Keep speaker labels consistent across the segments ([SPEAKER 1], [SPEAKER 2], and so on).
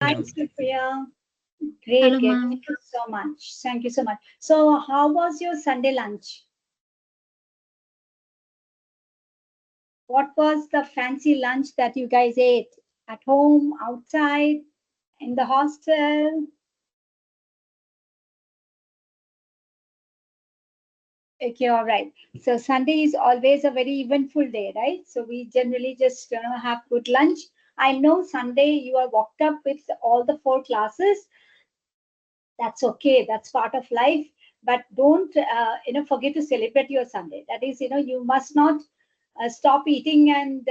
[SPEAKER 1] Hi,
[SPEAKER 2] ma'am.
[SPEAKER 1] Supriya.
[SPEAKER 3] Hello,
[SPEAKER 1] Great, great.
[SPEAKER 3] ma'am.
[SPEAKER 1] Thank you so much. Thank you so much. So, how was your Sunday lunch? What was the fancy lunch that you guys ate? At home, outside, in the hostel? Okay, all right. So Sunday is always a very eventful day, right? So we generally just have good lunch. I know Sunday you are walked up with all the four classes. That's okay. That's part of life. But don't forget to celebrate your Sunday. That is, you must not stop eating and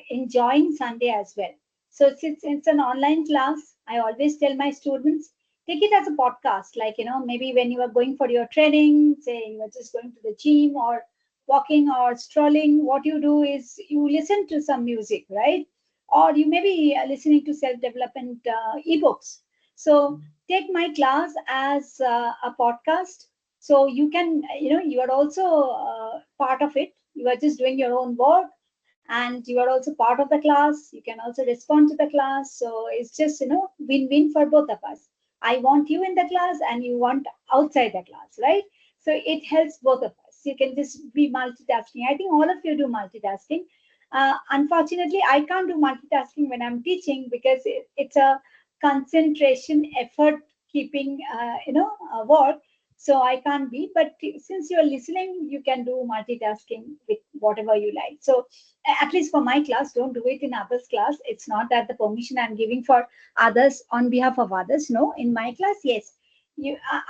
[SPEAKER 1] enjoying Sunday as well. So since it's an online class, I always tell my students, take it as a podcast. Like, maybe when you are going for your training, say you are just going to the gym or walking or strolling, what you do is you listen to some music, right? Or you may be listening to self-development ebooks. So take my class as a podcast. So you can, you are also part of it. You are just doing your own work and you are also part of the class. You can also respond to the class. So it's just, win-win for both of us. I want you in the class and you want outside the class, right? So it helps both of us. You can just be multitasking. I think all of you do multitasking. Unfortunately, I can't do multitasking when I'm teaching because it's a concentration effort keeping, work. So I can't be, but since you're listening, you can do multitasking with whatever you like. So at least for my class, don't do it in others' class. It's not that the permission I'm giving for others on behalf of others. No, in my class, yes.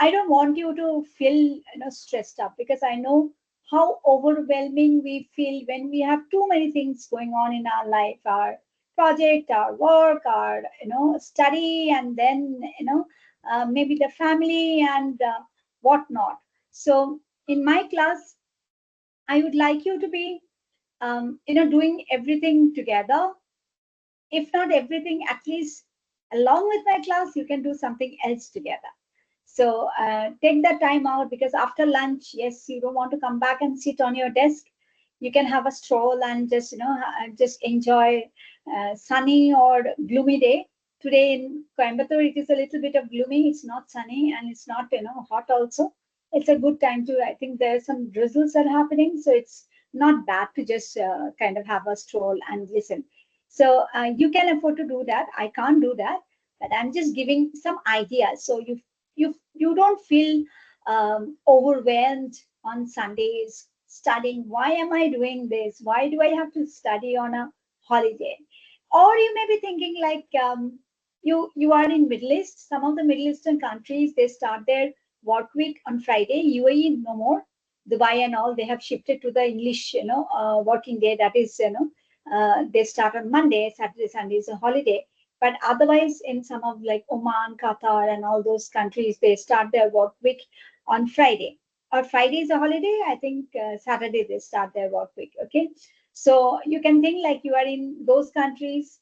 [SPEAKER 1] I don't want you to feel stressed up because I know how overwhelming we feel when we have too many things going on in our life, our project, our work, our study, and then maybe the family and whatnot. So in my class, I would like you to be doing everything together. If not everything, at least along with my class, you can do something else together. So take that time out because after lunch, yes, you don't want to come back and sit on your desk. You can have a stroll and just just enjoy sunny or gloomy day. Today in Coimbatore, it is a little bit of gloomy. It's not sunny and it's not hot also. It's a good time to. I think there are some drizzles are happening, so it's not bad to just kind of have a stroll and listen. So you can afford to do that. I can't do that, but I'm just giving some ideas. So you don't feel overwhelmed on Sundays studying. Why am I doing this? Why do I have to study on a holiday? Or you may be thinking like you are in Middle East. Some of the Middle Eastern countries they start their work week on Friday. UAE no more. Dubai and all they have shifted to the English working day. That is they start on Monday. Saturday, Sunday is a holiday. But otherwise, in some of like Oman, Qatar, and all those countries, they start their work week on Friday. Or Friday is a holiday. I think Saturday they start their work week. Okay, so you can think like you are in those countries.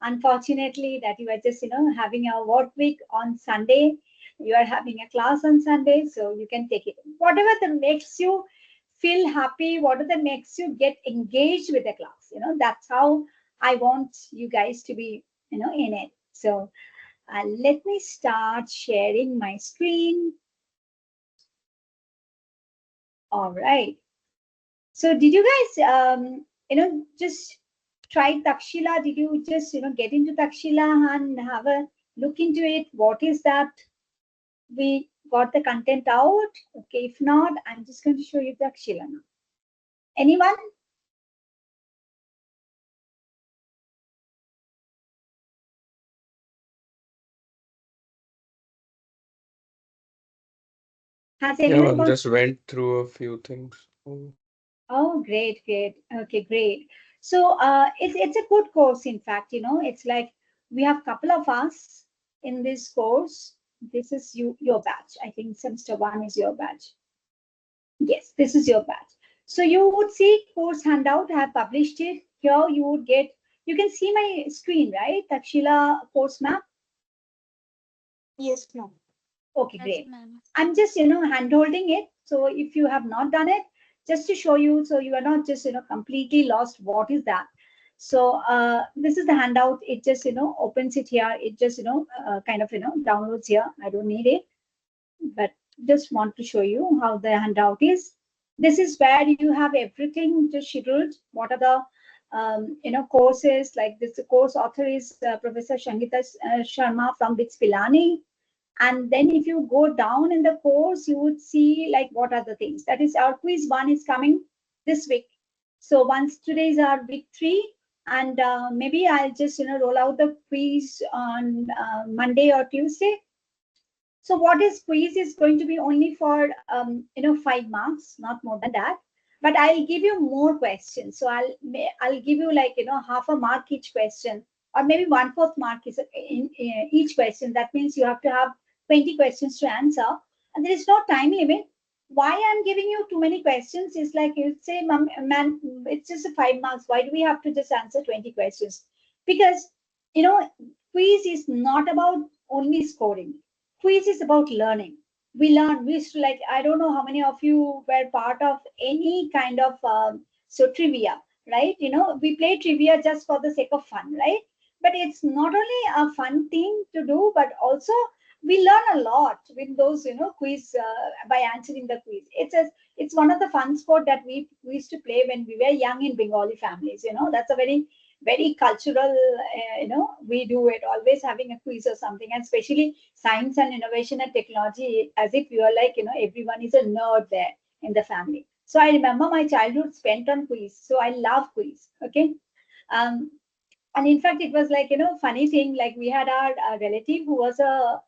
[SPEAKER 1] Unfortunately, that you are just having a work week on Sunday. You are having a class on Sunday, so you can take it. Whatever that makes you feel happy, whatever that makes you get engaged with the class. That's how I want you guys to be in it. So let me start sharing my screen. All right. So did you guys, just try Takshila? Did you just, get into Takshila and have a look into it? What is that? We got the content out. Okay. If not, I'm just going to show you Takshila now. Anyone? Has
[SPEAKER 2] Yeah,
[SPEAKER 1] anyone
[SPEAKER 2] ma'am.
[SPEAKER 1] got?
[SPEAKER 2] Just went through a few things. Oh,
[SPEAKER 1] Oh, great, great. Okay, great. So it's a good course. In fact, it's like we have couple of us in this course. This is your batch. I think semester one is your batch. Yes, this is your batch. So you would see course handout. I have published it here. You would get. You can see my screen, right? Takshila course map.
[SPEAKER 3] Yes, ma'am.
[SPEAKER 1] Okay,
[SPEAKER 3] Yes,
[SPEAKER 1] great.
[SPEAKER 3] ma'am.
[SPEAKER 1] I'm just, hand holding it. So if you have not done it, just to show you, so you are not just, completely lost. What is that? So this is the handout. It just, opens it here. It just, kind of, downloads here. I don't need it, but just want to show you how the handout is. This is where you have everything just scheduled. What are the, courses like this? The course author is Professor Shangita Sharma from BITS Pilani. And then if you go down in the course, you would see like what are the things. That is our quiz one is coming this week. So once today is our week 3, and maybe I'll just roll out the quiz on Monday or Tuesday. So what is quiz is going to be only for 5 marks, not more than that. But I'll give you more questions. So I'll give you like half a mark each question, or maybe 1/4 mark is in each question. That means you have to have 20 questions to answer, and there is no time limit. Why I'm giving you too many questions is like you say, man, it's just a 5 marks. Why do we have to just answer 20 questions? Because quiz is not about only scoring. Quiz is about learning. We learn. We used to like. I don't know how many of you were part of any kind of trivia, right? We play trivia just for the sake of fun, right? But it's not only a fun thing to do, but also we learn a lot with those quiz by answering the quiz. It's one of the fun sport that we used to play when we were young in Bengali families. That's a very cultural. We do it always having a quiz or something, and especially science and innovation and technology, as if you are like everyone is a nerd there in the family. So I remember my childhood spent on quiz. So I love quiz. Okay. Um, and in fact it was like funny thing, like we had our relative who was a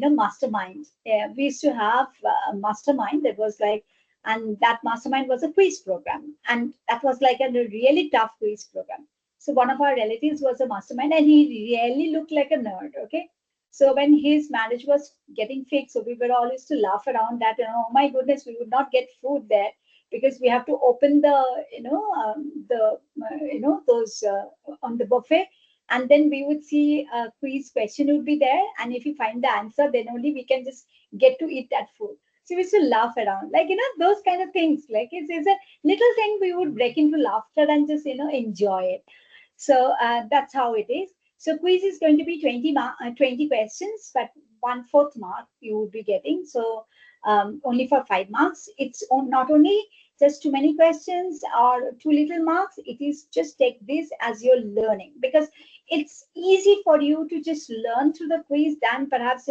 [SPEAKER 1] mastermind. We used to have a mastermind that was like, and that mastermind was a quiz program, and that was like a really tough quiz program. So one of our relatives was a mastermind, and he really looked like a nerd. Okay. So when his marriage was getting fixed, so we were all used to laugh around that, oh my goodness, we would not get food there because we have to open the those on the buffet, and then we would see a quiz question would be there, and if you find the answer, then only we can just get to eat that food. So we used to laugh around, like those kind of things. Like it's a little thing we would break into laughter and just enjoy it. So that's how it is. So quiz is going to be 20 questions, but 1/4 mark you would be getting. So only for 5 marks. It's not only just too many questions or too little marks. It is just take this as your learning, because it's easy for you to just learn through the quiz than perhaps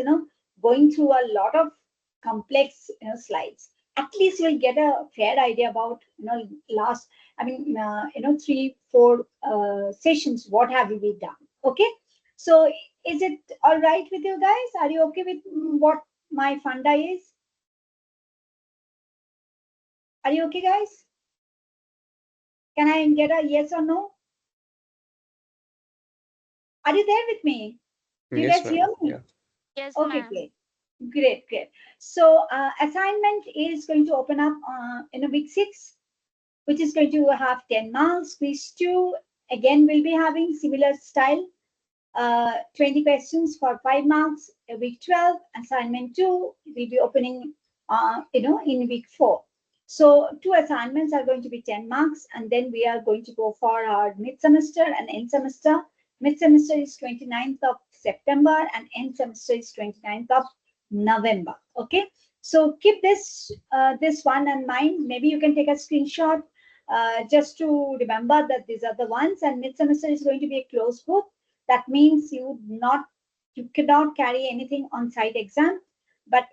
[SPEAKER 1] going through a lot of complex slides. At least you'll get a fair idea about last, I mean 3-4 sessions, what have we done. Okay. So is it all right with you guys? Are you okay with what my funda is? Are you okay, guys? Can I get a yes or no? Are you there with me? Do you
[SPEAKER 2] Yes,
[SPEAKER 1] guys hear
[SPEAKER 2] ma'am.
[SPEAKER 1] me?
[SPEAKER 2] Yeah.
[SPEAKER 3] Yes,
[SPEAKER 1] Okay,
[SPEAKER 3] ma'am.
[SPEAKER 1] great. So assignment is going to open up in a week 6, which is going to have 10 marks. Quiz 2 again will be having similar style. 20 questions for 5 marks. A week 12, assignment 2 will be opening in week 4. So 2 assignments are going to be 10 marks, and then we are going to go for our mid semester and end semester. Mid semester is 29th of September and end semester is 29th of November. Okay. So keep this one in mind. Maybe you can take a screenshot just to remember that these are the ones, and mid semester is going to be a closed book. That means you cannot carry anything on site exam, but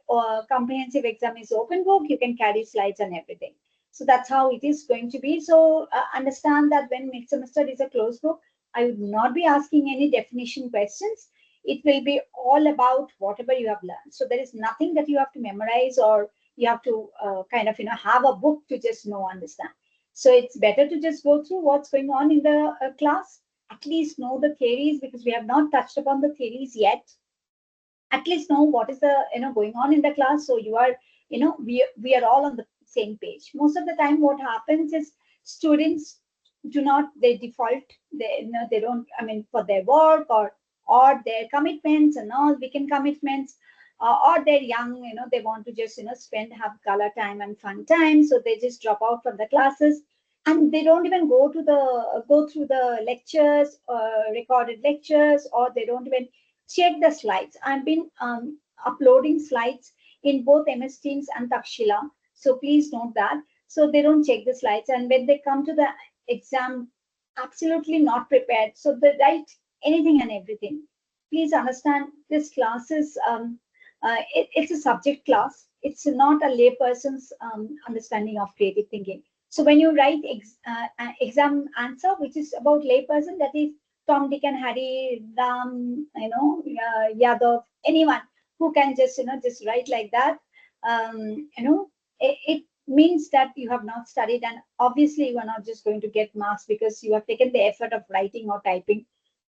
[SPEAKER 1] comprehensive exam is open book. You can carry slides and everything. So that's how it is going to be. So understand that when mid semester is a closed book, I would not be asking any definition questions. It will be all about whatever you have learned. So there is nothing that you have to memorize, or you have to kind of have a book to just understand. So it's better to just go through what's going on in the class, at least know the theories, because we have not touched upon the theories yet. At least know what is the going on in the class, so you are we are all on the same page. Most of the time what happens is students do not, they default, they don't, I mean, for their work or their commitments and all weekend commitments, or they're young, they want to just have color time and fun time, so they just drop out from the classes. and they don't even go through the lectures, recorded lectures, or they don't even check the slides. I've been uploading slides in both MS Teams and Takshila, so please note that. So they don't check the slides, and when they come to the exam, absolutely not prepared, so they write anything and everything. Please understand, this class is it's a subject class. It's not a layperson's understanding of creative thinking. So when you write exam answer, which is about layperson, that is Tom, Dick, and Harry, Ram, Yadav, anyone who can just just write like that, it means that you have not studied, and obviously you are not just going to get marks because you have taken the effort of writing or typing,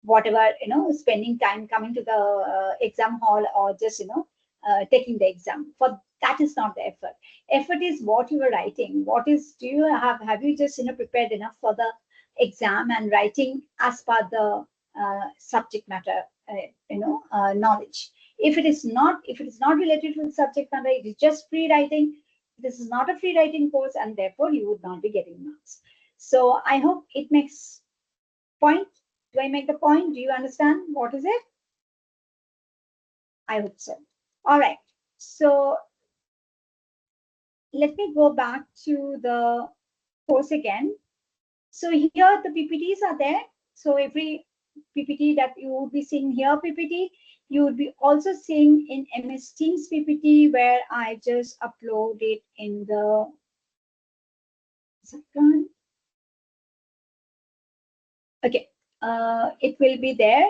[SPEAKER 1] whatever, spending time coming to the exam hall, or just taking the exam. For that is not the effort. Effort is what you are writing. What is, do you have you just prepared enough for the exam and writing as per the subject matter knowledge. If it is not related to the subject matter, it is just free writing. This is not a free writing course, and therefore you would not be getting marks. So I hope it makes point. Do I make the point? Do you understand what is it? I hope so. All right. So let me go back to the course again. So here the PPTs are there. So every PPT that you will be seeing here, PPT, you would be also seeing in MS Teams PPT, where I just upload it in the second. Okay, it will be there.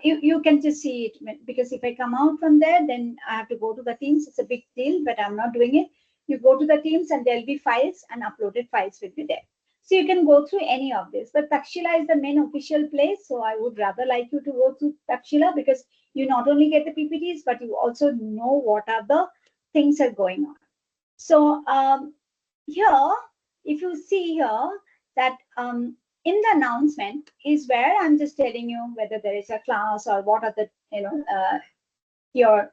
[SPEAKER 1] You can just see it, because if I come out from there, then I have to go to the Teams. It's a big deal, but I'm not doing it. You go to the Teams and there'll be files, and uploaded files will be there. So you can go through any of this, but Takshila is the main official place. So I would rather like you to go through Takshila, because you not only get the PPTs, but you also know what are the things are going on. So here, if you see here that in the announcement is where I'm just telling you whether there is a class, or what are the, your,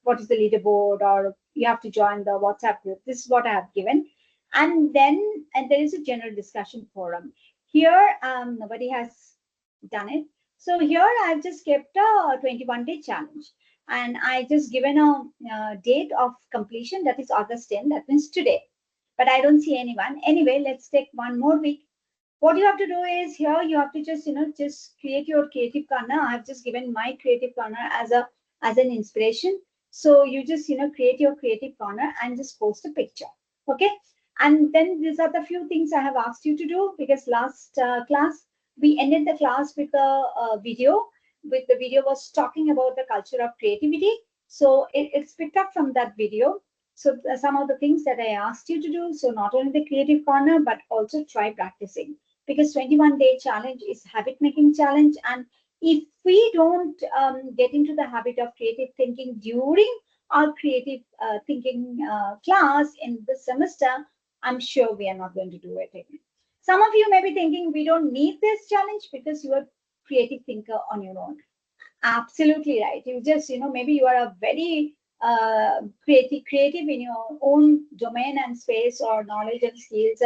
[SPEAKER 1] what is the leaderboard, or you have to join the WhatsApp group. This is what I have given. And then, there is a general discussion forum. Here, nobody has done it. So here I've just kept a 21-day challenge. And I just given a date of completion, that is August 10, that means today. But I don't see anyone. Anyway, let's take one more week. What you have to do is, here you have to just just create your creative corner. I've just given my creative corner as an inspiration. So you just create your creative corner and just post a picture. Okay, and then these are the few things I have asked you to do, because last class we ended the class with a video. With the video was talking about the culture of creativity. So it's picked up from that video. So some of the things that I asked you to do. So not only the creative corner, but also try practicing, because 21-day challenge is habit making challenge. And if we don't get into the habit of creative thinking during our creative thinking class in this semester, I'm sure we are not going to do it again. Some of you may be thinking we don't need this challenge because you are creative thinker on your own. Absolutely right. You just, maybe you are a very creative in your own domain and space, or knowledge and skills,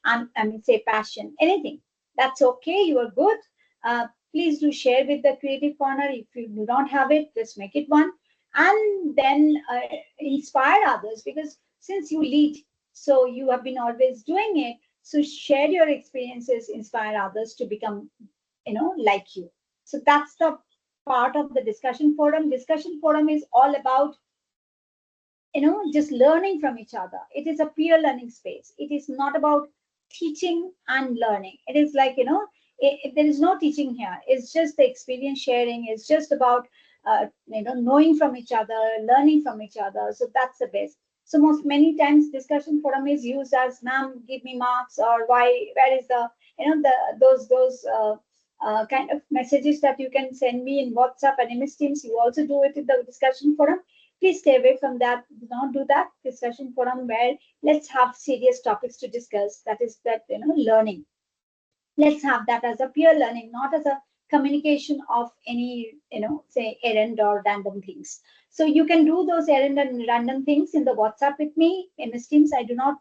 [SPEAKER 1] and I mean, say passion, anything. That's okay. You are good. Please do share with the creative corner. If you do not have it, just make it one, and then inspire others, because since you lead, so you have been always doing it. So share your experiences, inspire others to become, like you. So that's the part of the discussion forum. Discussion forum is all about, just learning from each other. It is a peer learning space. It is not about teaching and learning. It is like, there is no teaching here. It's just the experience sharing. It's just about, knowing from each other, learning from each other. So that's the best. So many times discussion forum is used as, ma'am, give me marks, or where is the, those kind of messages that you can send me in WhatsApp and MS Teams. You also do it in the discussion forum. Please stay away from that. Do not do that. Discussion forum where let's have serious topics to discuss. That is learning. Let's have that as a peer learning, not as a communication of any, say errand or random things. So you can do those errand and random things in the WhatsApp with me, MS Teams. I do not,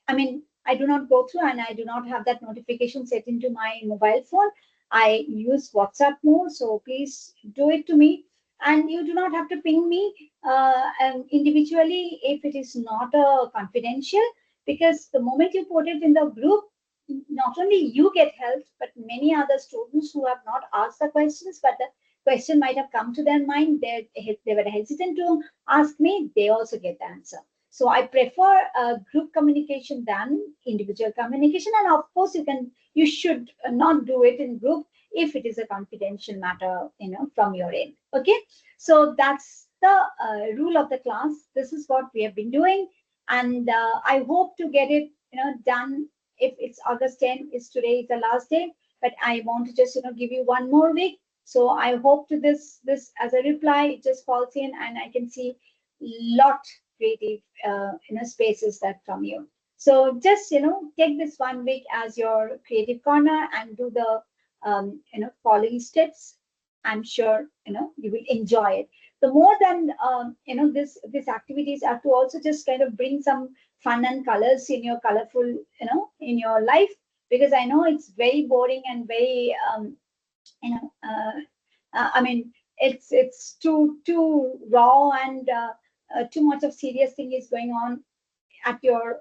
[SPEAKER 1] I mean, I do not go through and I do not have that notification set into my mobile phone. I use WhatsApp more, so please do it to me. And you do not have to ping me individually if it is not confidential, because the moment you put it in the group, not only you get help, but many other students who have not asked the questions, but the question might have come to their mind, they were hesitant to ask me, they also get the answer. So I prefer group communication than individual communication. And of course, you should not do it in group if it is a confidential matter, from your end. Okay. So that's the rule of the class. This is what we have been doing. And I hope to get it, done. If it's August 10, is today is the last day, but I want to just, give you one more week. So I hope to this as a reply, it just falls in and I can see lot creative spaces that from you. So just take this 1 week as your creative corner and do the following steps. I'm sure you will enjoy it. The more than this activities are to also just kind of bring some fun and colors in your colorful in your life, because I know it's very boring and very I mean, it's too raw and too much of serious thing is going on at your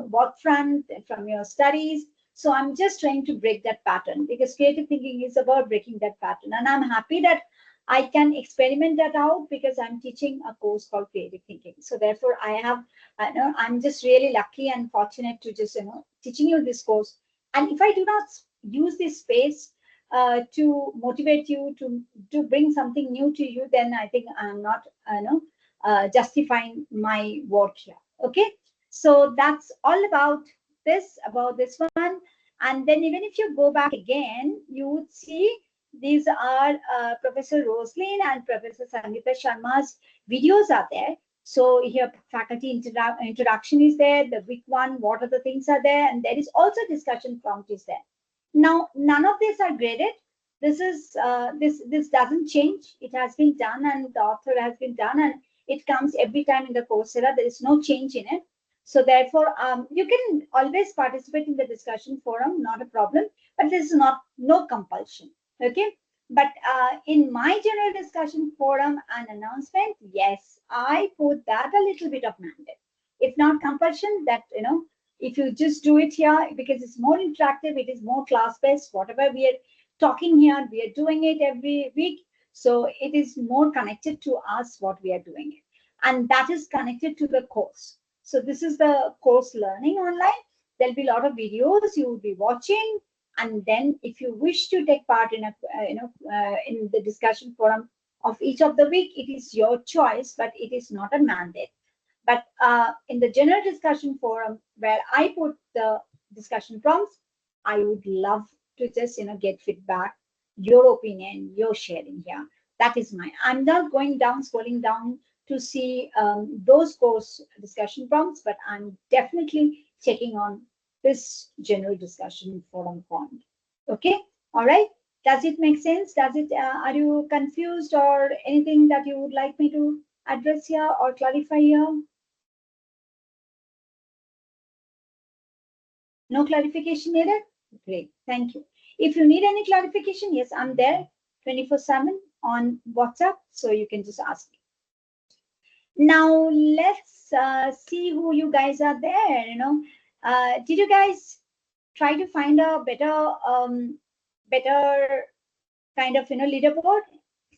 [SPEAKER 1] work front from your studies. So I'm just trying to break that pattern, because creative thinking is about breaking that pattern. And I'm happy that I can experiment that out, because I'm teaching a course called creative thinking. So therefore I'm just really lucky and fortunate to just teaching you this course. And if I do not use this space to motivate you to bring something new to you, then I think I'm not justifying my work here. Okay. So that's all about this one. And then even if you go back again, you would see these are Professor Rosaline and Professor Sangeeta Sharma's videos are there. So here faculty introduction is there, the week one, what are the things are there, and there is also discussion prompt is there. Now, none of these are graded. This is this doesn't change. It has been done and the author has been done, and it comes every time in the Coursera. There is no change in it. So therefore, you can always participate in the discussion forum, not a problem, but this is no compulsion. Okay. But in my general discussion forum and announcement, yes, I put that a little bit of mandate. It's not compulsion that, if you just do it here, because it's more interactive, it is more class-based, whatever we are talking here, we are doing it every week. So it is more connected to us, what we are doing it. And that is connected to the course. So this is the course learning online. There'll be a lot of videos you will be watching. And then if you wish to take part in in the discussion forum of each of the week, it is your choice, but it is not a mandate. But in the general discussion forum where I put the discussion prompts, I would love to just get feedback, your opinion, your sharing here. That is I'm not going down, scrolling down to see those course discussion prompts, but I'm definitely checking on this general discussion forum prompt. Okay, all right. Does it make sense? Does it? Are you confused or anything that you would like me to address here or clarify here? No clarification needed? Great, thank you. If you need any clarification, yes, I'm there 24/7 on WhatsApp, so you can just ask me. Now let's see who you guys are there. Did you guys try to find a better kind of leaderboard?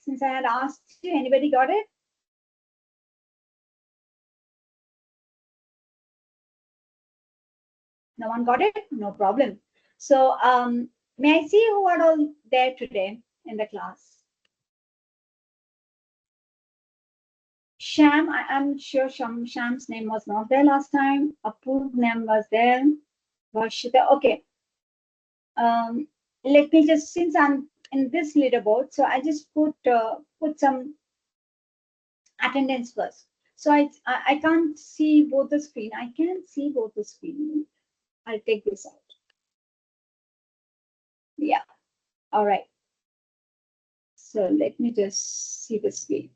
[SPEAKER 1] Since I had asked you, anybody got it? No one got it? No problem. So may I see who are all there today in the class? Sham, I'm sure Sham's name was not there last time. Apur's name was there. Varshita, okay. Let me just, since I'm in this leaderboard, so I just put some attendance first. So I can't see both the screen. I can't see both the screen. I'll take this out. Yeah. All right. So let me just see the screen.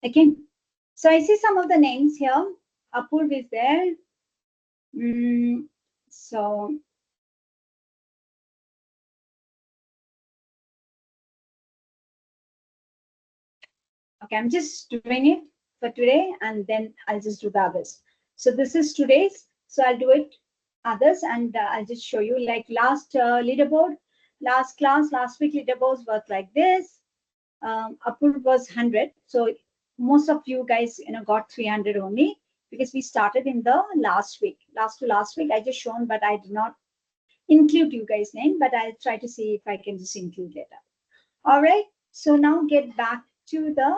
[SPEAKER 1] Okay. So I see some of the names here. Apurv is there. So okay, I'm just doing it for today and then I'll just do the others. So this is today's. So I'll do it others and I'll just show you like last leaderboard, last class, last week leaderboards work like this. Apurv was 100. So most of you guys, got 300 only because we started in the last week, last to last week. I just shown, but I did not include you guys' name, but I'll try to see if I can just include later. All right. So now get back to the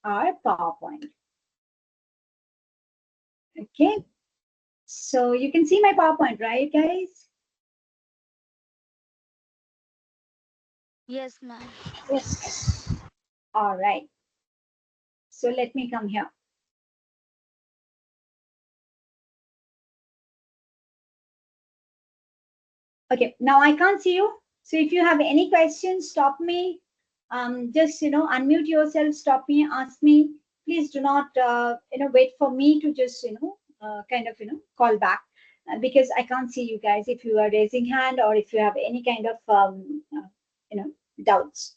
[SPEAKER 1] our PowerPoint. Okay. So you can see my PowerPoint, right, guys?
[SPEAKER 3] Yes, ma'am.
[SPEAKER 1] Yes. All right. So let me come here. Okay. Now I can't see you. So if you have any questions, stop me. Just unmute yourself. Stop me. Ask me. Please do not wait for me to just kind of call back because I can't see you guys if you are raising hand or if you have any kind of doubts.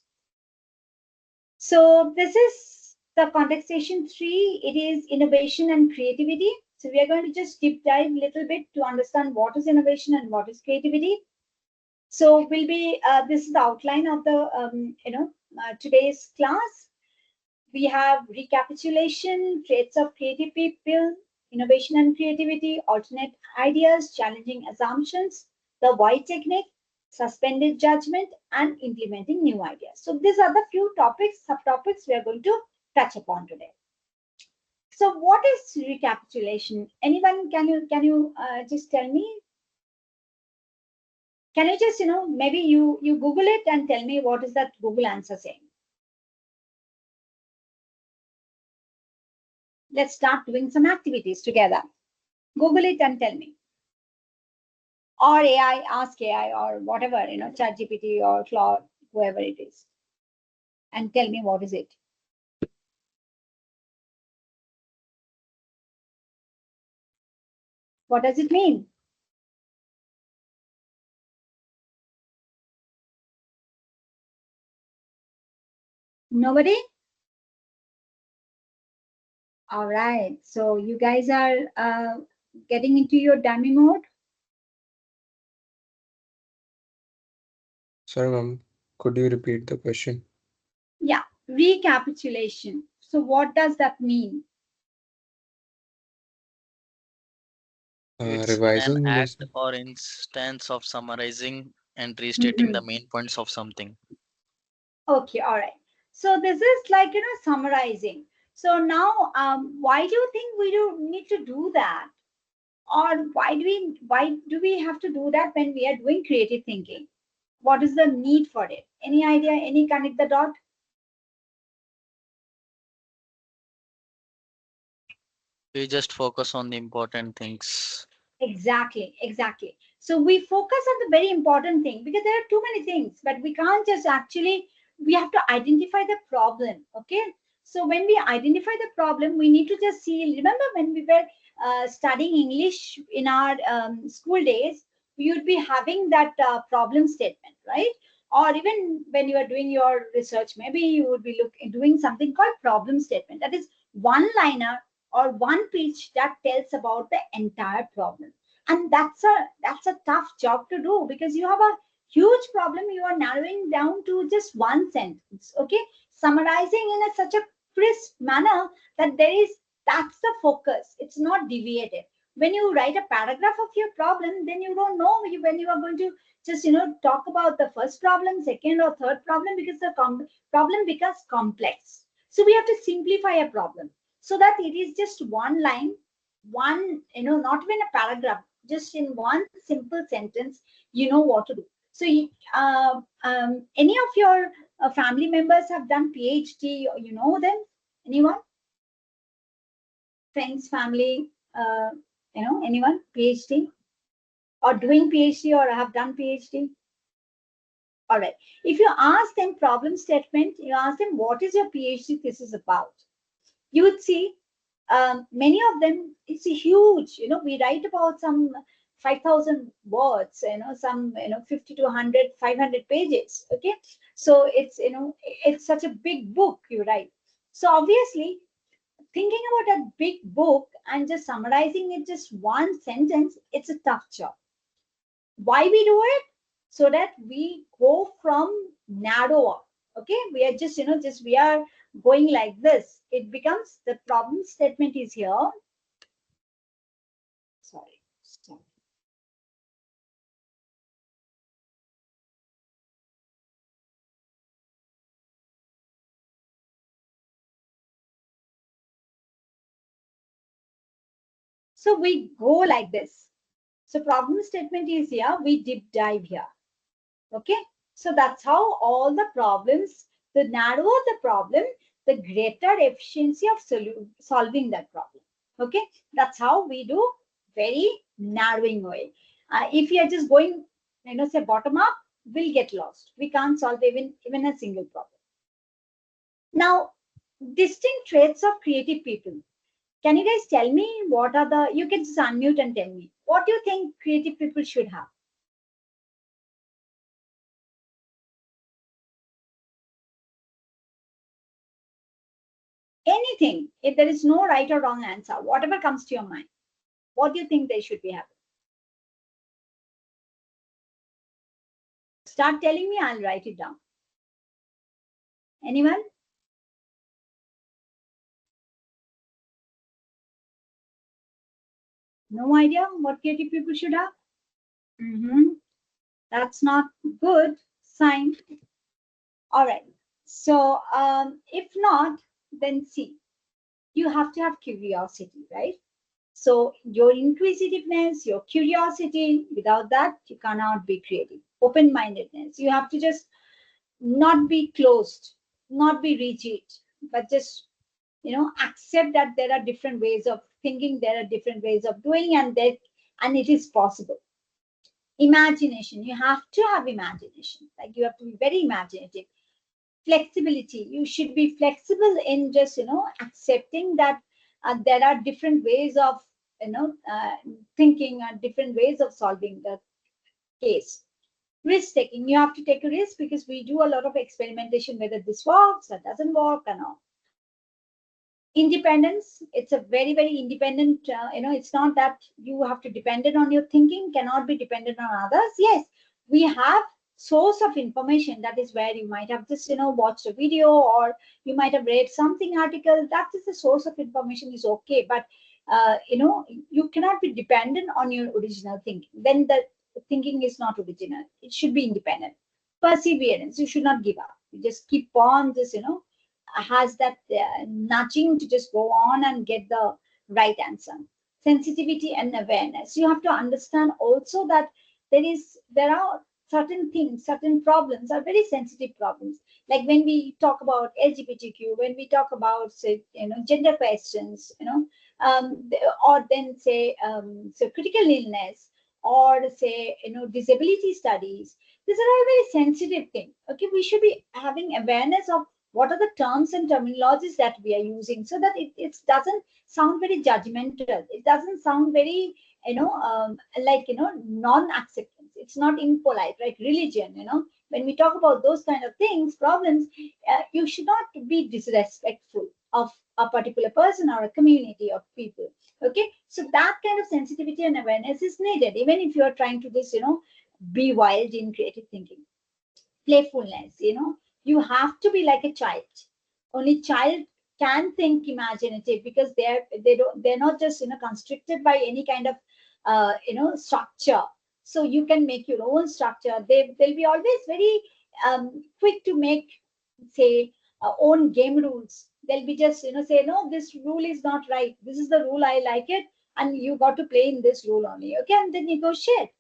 [SPEAKER 1] So this is the context station 3. It is innovation and creativity. So we are going to just deep dive a little bit to understand what is innovation and what is creativity. So we'll be this is the outline of the today's class. We have recapitulation, traits of creative people, innovation and creativity, alternate ideas, challenging assumptions, the why technique, suspended judgment, and implementing new ideas. So these are the few topics, subtopics we are going to touch upon today. So what is recapitulation? Anyone, can you just tell me? Can you just, maybe you Google it and tell me what is that Google answer saying? Let's start doing some activities together. Google it and tell me. Or AI, ask AI or whatever, ChatGPT or Claude, whoever it is. And tell me what is it. What does it mean? Nobody? All right. So you guys are getting into your dummy mode.
[SPEAKER 2] Sorry, ma'am. Could you repeat the question?
[SPEAKER 1] Yeah, recapitulation. So what does that mean?
[SPEAKER 4] It's an
[SPEAKER 2] Revising this.
[SPEAKER 4] act or instance of summarizing and restating the main points of something.
[SPEAKER 1] Okay, all right. So this is like, summarizing. So now, why do you think we do need to do that? Or why do we have to do that when we are doing creative thinking? What is the need for it? Any idea? Any connect the dot?
[SPEAKER 4] We just focus on the important things.
[SPEAKER 1] Exactly, exactly. So we focus on the very important thing because there are too many things, but we can't just actually, we have to identify the problem. Okay. So when we identify the problem, we need to just see, remember when we were studying English in our school days, we would be having that problem statement, right? Or even when you are doing your research, maybe you would be doing something called problem statement. That is one liner or one page that tells about the entire problem, and that's a tough job to do because you have a huge problem you are narrowing down to just one sentence. Okay, summarizing in such a crisp manner that that's the focus, it's not deviated. When you write a paragraph of your problem, then you don't know when you are going to just talk about the first problem, second or third problem, because the problem becomes complex. So we have to simplify a problem so that it is just one line, one, not even a paragraph, just in one simple sentence, you know what to do. So any of your family members have done PhD, you know them? Anyone? Friends, family, anyone? PhD? Or doing PhD or have done PhD? All right. If you ask them problem statement, you ask them, what is your PhD thesis about? You would see many of them, it's a huge, we write about some 5,000 words, some, 50 to 100, 500 pages. Okay. So it's, it's such a big book you write. So obviously, thinking about a big book and just summarizing it just one sentence, it's a tough job. Why we do it? So that we go from narrower. Okay, we are just, we are going like this. It becomes the problem statement is here. Sorry. So we go like this. So problem statement is here. We deep dive here. Okay. So that's how all the problems, the narrower the problem, the greater efficiency of solving that problem. Okay. That's how we do very narrowing way. If you are just going, say bottom up, we'll get lost. We can't solve even a single problem. Now, distinct traits of creative people. Can you guys tell me what are the, you can just unmute and tell me, what do you think creative people should have? Anything. If there is no right or wrong answer, whatever comes to your mind, what do you think they should be having? Start telling me, I'll write it down. Anyone? No idea what creative people should have? That's not good sign. All right. So if not, then see, you have to have curiosity, right? So your inquisitiveness, your curiosity, without that, you cannot be creative. Open-mindedness. You have to just not be closed, not be rigid, but just, accept that there are different ways of thinking, there are different ways of doing, and it is possible. Imagination. You have to have imagination. Like you have to be very imaginative. Flexibility. You should be flexible in just, accepting that there are different ways of, thinking and different ways of solving the case. Risk taking. You have to take a risk because we do a lot of experimentation, whether this works or doesn't work and all. Independence. It's a very, very independent, it's not that you have to depend on your thinking, cannot be dependent on others. Yes, we have source of information. That is where you might have just, watched a video, or you might have read something article. That is the source of information is okay. But, you cannot be dependent on your original thinking. Then the thinking is not original. It should be independent. Perseverance. You should not give up. You just keep on just, has that nudging to just go on and get the right answer. Sensitivity and awareness. You have to understand also that there are certain things, certain problems are very sensitive problems. Like when we talk about LGBTQ, when we talk about, say, gender questions, or then say, so critical illness, or say, disability studies. These are all very sensitive things. Okay, we should be having awareness of what are the terms and terminologies that we are using, so that it doesn't sound very judgmental. It doesn't sound very, like, non-acceptance. It's not impolite, right? Religion, when we talk about those kind of things, problems, you should not be disrespectful of a particular person or a community of people. Okay, so that kind of sensitivity and awareness is needed, even if you are trying to just, be wild in creative thinking. Playfulness, you have to be like a child. Only child can think imaginative, because they're not just, constricted by any kind of structure. So you can make your own structure. They'll be always very quick to make, say, own game rules. They'll be just, say, no, this rule is not right, this is the rule, I like it, and you got to play in this rule only. Okay, and they negotiate.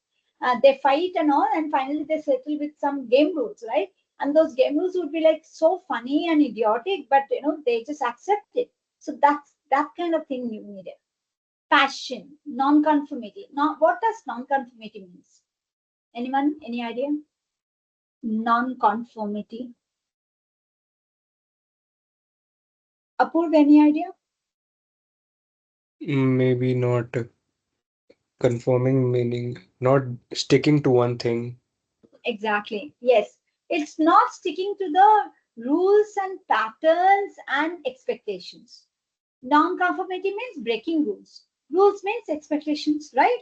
[SPEAKER 1] They fight and all, and finally they settle with some game rules, right? And those game rules would be like so funny and idiotic, but they just accept it. So that's that kind of thing you needed. Passion, non-conformity. Now, what does non-conformity means? Anyone? Any idea? Non-conformity. Apurv, any idea?
[SPEAKER 2] Maybe not conforming, meaning not sticking to one thing.
[SPEAKER 1] Exactly. Yes. It's not sticking to the rules and patterns and expectations. Non-conformity means breaking rules. Rules means expectations, right?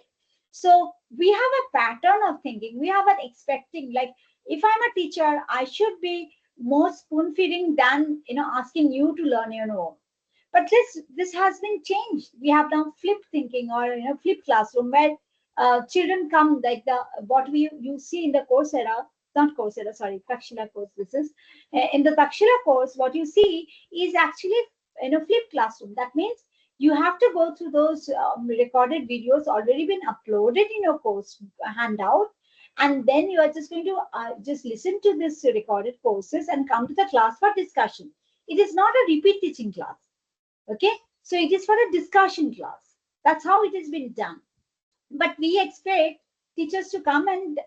[SPEAKER 1] So we have a pattern of thinking. We have an expecting, like if I'm a teacher, I should be more spoon feeding than asking you to learn your own. But this has been changed. We have now flipped thinking, or flipped classroom, where children come like the what we you see in the Coursera, not Coursera, sorry, Takshila course. This is in the Takshila course. What you see is actually flipped classroom. That means you have to go through those recorded videos already been uploaded in your course handout, and then you are just going to just listen to this recorded courses and come to the class for discussion. It is not a repeat teaching class. Okay, so it is for a discussion class. That's how it has been done. But we expect teachers to come and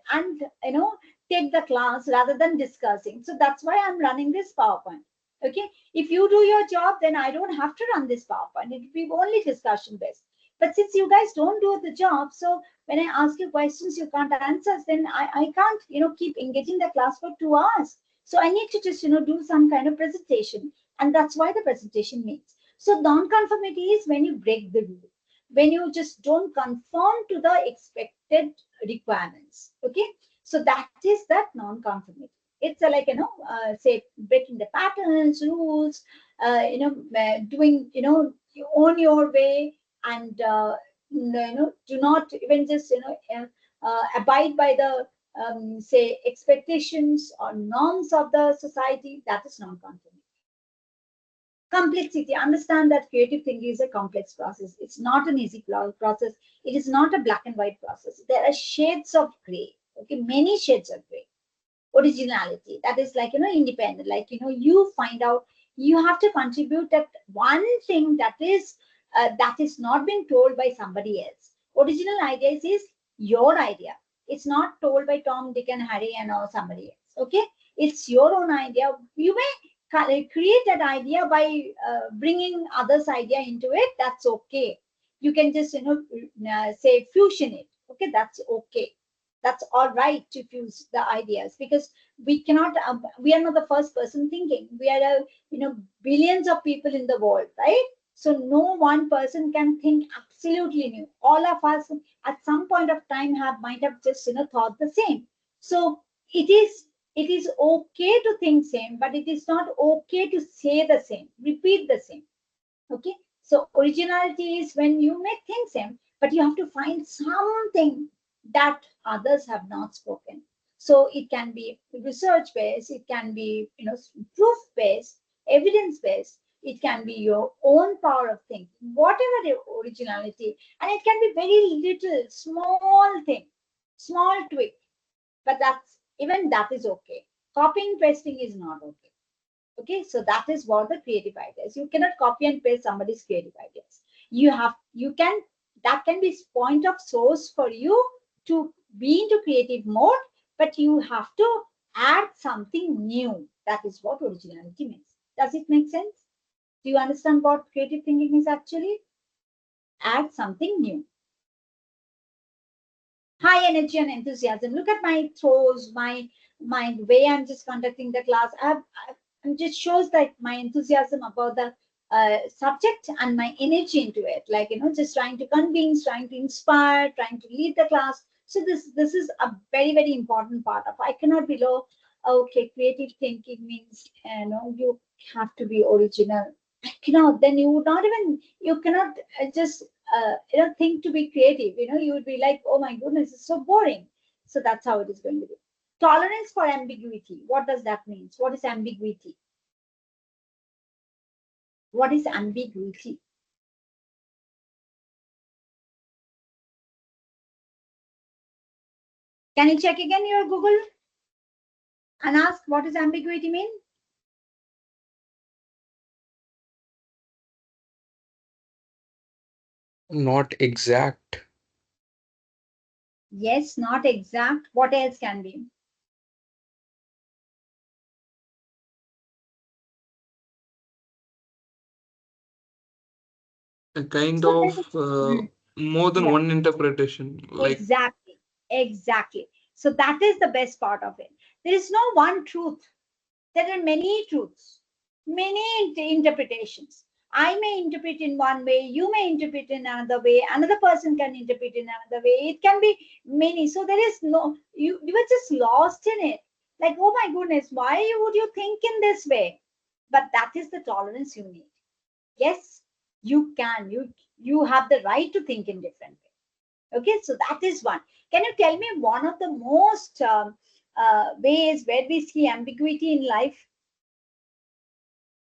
[SPEAKER 1] take the class rather than discussing. So that's why I'm running this PowerPoint. Okay, if you do your job, then I don't have to run this PowerPoint. It will be only discussion based. But since you guys don't do the job, so when I ask you questions you can't answer, then I can't keep engaging the class for 2 hours. So I need to just do some kind of presentation, and that's why the presentation means. So non-conformity is when you break the rule, when you just don't conform to the expected requirements. Okay, so that is that non-conformity. It's like say breaking the patterns, rules, doing you own your way, and do not even just abide by the say expectations or norms of the society. That is non-conformity. Complexity. Understand that creative thinking is a complex process. It's not an easy process. It is not a black and white process. There are shades of gray. Okay, many shades of gray. Originality. That is like independent. Like you find out you have to contribute that one thing that is not being told by somebody else. Original ideas is your idea. It's not told by Tom, Dick, and Harry and or somebody else. Okay, it's your own idea. You may create that idea by bringing others' idea into it. That's okay. You can just say fusion it. Okay, that's okay. That's all right to fuse the ideas, because we cannot. We are not the first person thinking. We are billions of people in the world, right? So no one person can think absolutely new. All of us at some point of time might have just thought the same. So it is okay to think same, but it is not okay to say the same, repeat the same. Okay, so originality is when you may think same, but you have to find something that others have not spoken. So it can be research based, it can be proof based, evidence based, it can be your own power of thinking, whatever the originality, and it can be very little small thing, small tweak, but that's even that is okay. Copying pasting is not okay. Okay, so that is what the creative ideas. You cannot copy and paste somebody's creative ideas. You can, that can be point of source for you to be into creative mode, but you have to add something new. That is what originality means. Does it make sense? Do you understand what creative thinking is actually? Add something new. High energy and enthusiasm. Look at my throws, my way I'm just conducting the class. It just shows that my enthusiasm about the subject and my energy into it. Like just trying to convince, trying to inspire, trying to lead the class. So this is a very very important part of. I cannot be low. Okay, creative thinking means you have to be original. I cannot. Then you would not even, you cannot just think to be creative. You would be like, oh my goodness, it's so boring. So that's how it is going to be. Tolerance for ambiguity. What does that mean? What is ambiguity? What is ambiguity? Can you check again your Google and ask what does ambiguity mean?
[SPEAKER 2] Not exact.
[SPEAKER 1] Yes, not exact. What else can be?
[SPEAKER 5] a kind
[SPEAKER 1] So
[SPEAKER 5] of
[SPEAKER 1] Mm,
[SPEAKER 5] more than
[SPEAKER 1] yeah,
[SPEAKER 5] one interpretation. Like
[SPEAKER 1] exactly, exactly. So that is the best part of it. There is no one truth. There are many truths, many interpretations. I may interpret in one way, you may interpret in another way, another person can interpret in another way. It can be many. So there is no, you are just lost in it. Like, oh my goodness, why would you think in this way? But that is the tolerance you need. Yes, you can. You have the right to think in different way. Okay, so that is one. Can you tell me one of the most ways where we see ambiguity in life?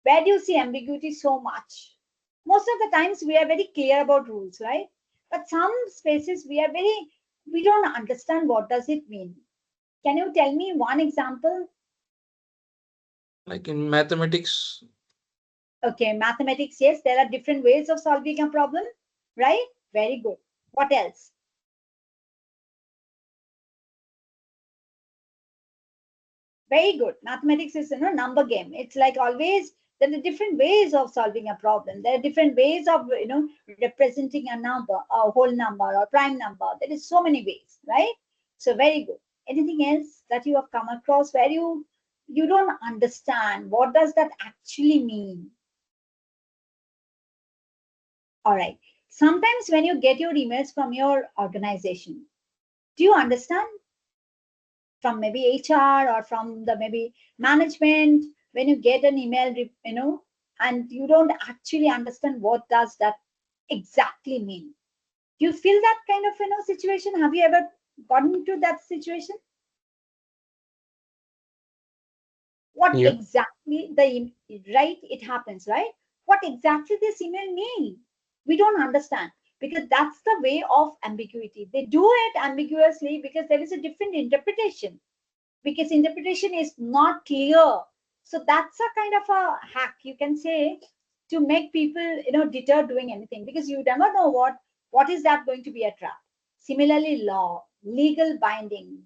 [SPEAKER 1] Where do you see ambiguity so much? Most of the times we are very clear about rules, right? But some spaces we don't understand what does it mean. Can you tell me one example?
[SPEAKER 5] in mathematics,
[SPEAKER 1] Okay, mathematics, yes, there are different ways of solving a problem, right? Very good. What else? Very good. Mathematics is number game. It's like always there are different ways of solving a problem. There are different ways of representing a number, a whole number, or prime number. There is so many ways, right? So very good. Anything else that you have come across where you don't understand what does that actually mean? All right. Sometimes when you get your emails from your organization, do you understand from maybe HR or from the maybe management when you get an email, and you don't actually understand what does that exactly mean? Do you feel that kind of situation? Have you ever gotten into that situation? What
[SPEAKER 2] Yeah.
[SPEAKER 1] exactly right? It happens, right? What exactly this email mean? We don't understand because that's the way of ambiguity. They do it ambiguously because there is a different interpretation because interpretation is not clear. So that's a kind of a hack, you can say, to make people, deter doing anything because you never know what is that going to be a trap. Similarly, law, legal binding.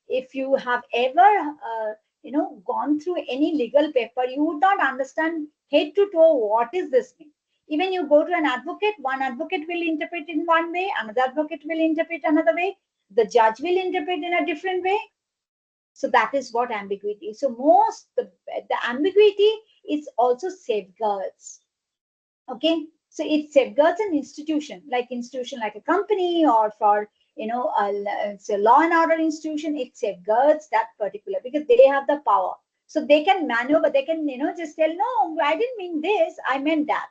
[SPEAKER 1] If you have ever, gone through any legal paper, you would not understand head to toe what is this mean. Even you go to an advocate, one advocate will interpret in one way, another advocate will interpret another way, the judge will interpret in a different way. So that is what ambiguity is. So the ambiguity is also safeguards. Okay. So it safeguards an institution like a company or for it's a law and order institution. It safeguards that particular because they have the power. So they can maneuver, they can, just tell, no, I didn't mean this, I meant that.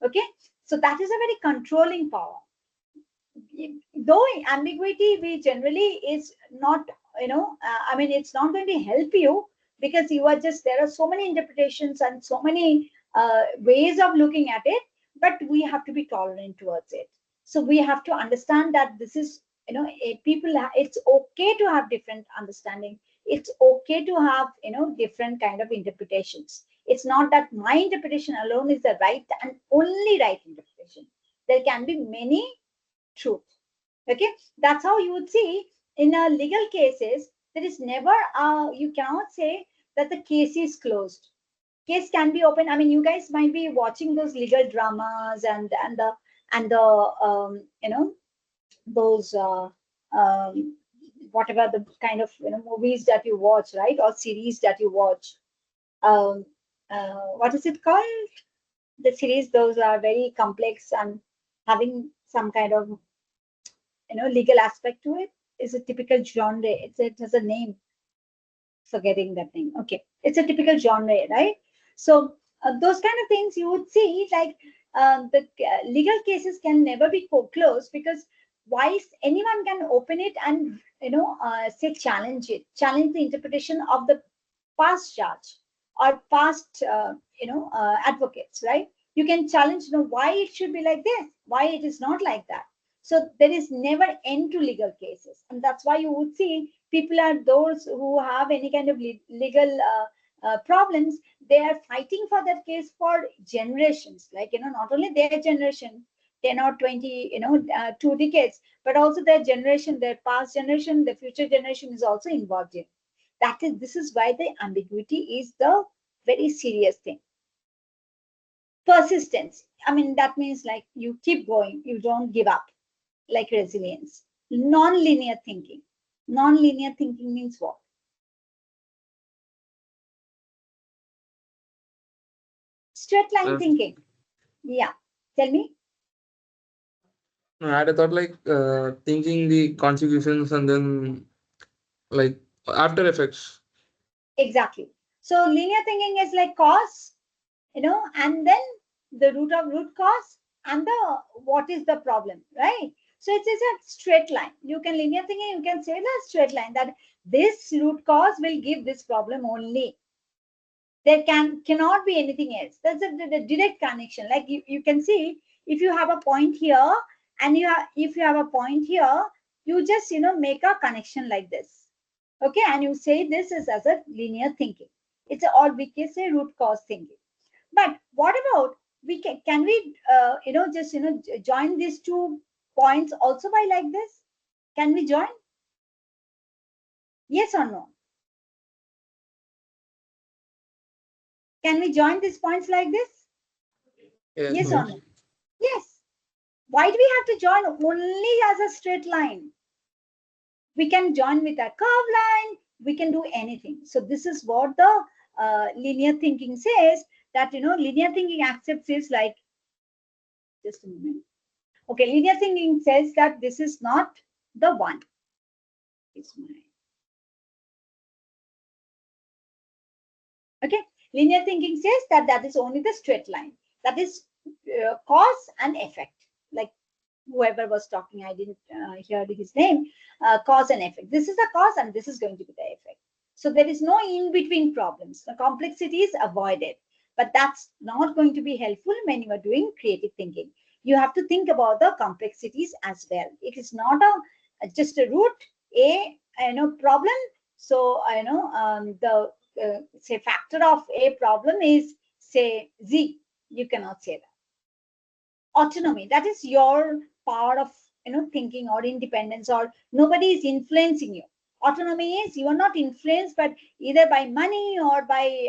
[SPEAKER 1] Okay. So that is a very controlling power. Though ambiguity we generally is not, I mean, it's not going to help you because you are just, there are so many interpretations and so many ways of looking at it, but we have to be tolerant towards it. So we have to understand that this is, it's okay to have different understanding. It's okay to have, different kind of interpretations. It's not that my interpretation alone is the right and only right interpretation. There can be many truth. Okay, that's how you would see in legal cases. There is never, you cannot say that the case is closed. Case can be open. I mean, you guys might be watching those legal dramas and the those whatever the kind of movies that you watch, right, or series that you watch. Um, what is it called? The series, those are very complex and having some kind of legal aspect to it. Is a typical genre. It has a name, forgetting that name. Okay, it's a typical genre, right? So those kind of things you would see, like the legal cases can never be closed because why anyone can open it and say challenge the interpretation of the past judge or past advocates, right? You can challenge, why it should be like this, why it is not like that. So there is never end to legal cases, and that's why you would see people are those who have any kind of legal problems. They are fighting for that case for generations, like not only their generation, 10 or 20, 2 decades, but also their generation, their past generation, the future generation is also involved in. This is why the ambiguity is the very serious thing. Persistence. I mean, that means like you keep going, you don't give up, like resilience. Non-linear thinking. Non-linear thinking means what? Straight line
[SPEAKER 5] Uh,
[SPEAKER 1] thinking. Yeah. Tell me.
[SPEAKER 5] I had a thought like thinking the consecutions and then like after effects.
[SPEAKER 1] Exactly. So linear thinking is like cause, and then the root of root cause and the what is the problem, right? So it is a straight line. You can linear thinking, you can say the straight line that this root cause will give this problem only. There cannot be anything else. That's the direct connection. Like you can see if you have a point here and if you have a point here, you just make a connection like this. Okay, and you say this is as a linear thinking. It's a, or we can say root cause thinking. But what about we can we just join these 2 points also by like this? Can we join? Yes or no? Can we join these points like this?
[SPEAKER 5] Yes,
[SPEAKER 1] Yes or
[SPEAKER 5] ma'am.
[SPEAKER 1] no? Yes. Why do we have to join only as a straight line? We can join with a curved line. We can do anything. So this is what the linear thinking says, that linear thinking accepts is like, just a moment. Okay, linear thinking says that this is not the one. It's mine. Okay, linear thinking says that that is only the straight line. That is cause and effect. Like whoever was talking, I didn't hear his name. Cause and effect. This is the cause and this is going to be the effect. So there is no in-between problems. The complexity is avoided. But that's not going to be helpful when you are doing creative thinking. You have to think about the complexities as well. It is not just a root, a problem. So the say factor of a problem is say z. You cannot say that. Autonomy, that is your power of thinking, or independence, or nobody is influencing you. Autonomy is you are not influenced, but either by money or by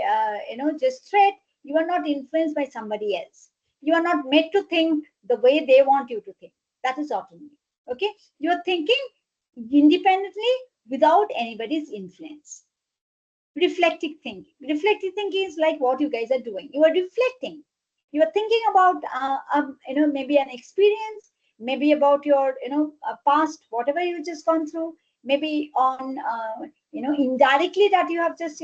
[SPEAKER 1] just threat. You are not influenced by somebody else. You are not made to think the way they want you to think. That is autonomy. Okay, you are thinking independently without anybody's influence. Reflective thinking is like what you guys are doing. You are reflecting. You are thinking about maybe an experience, maybe about your past, whatever you just gone through, maybe on indirectly that you have just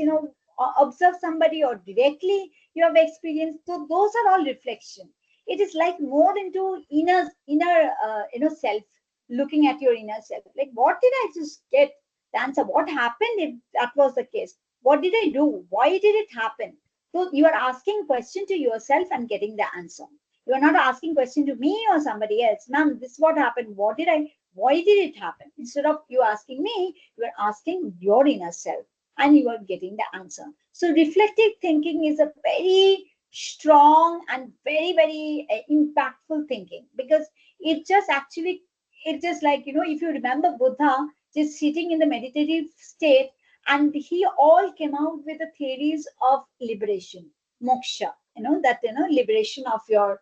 [SPEAKER 1] observed somebody, or directly you have experienced. So those are all reflection. It is like more into inner self, looking at your inner self, like what did I just get the answer, what happened if that was the case, what did I do? Why did it happen? So you are asking question to yourself and getting the answer. You are not asking question to me or somebody else. Ma'am, this is what happened. Why did it happen? Instead of you asking me, you are asking your inner self and you are getting the answer. So reflective thinking is a very strong and very, very impactful thinking, because it just actually, it just like, if you remember Buddha just sitting in the meditative state, and he all came out with the theories of liberation, moksha, liberation of your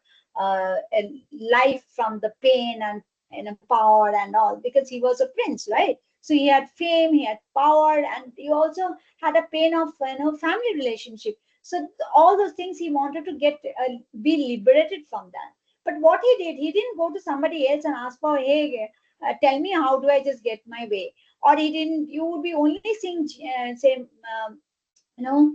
[SPEAKER 1] life from the pain and power and all, because he was a prince, right? So he had fame, he had power, and he also had a pain of family relationship. So all those things he wanted to get be liberated from that. But what he did, he didn't go to somebody else and ask for, hey, tell me how do I just get my way. Or he didn't, you would be only seeing say you know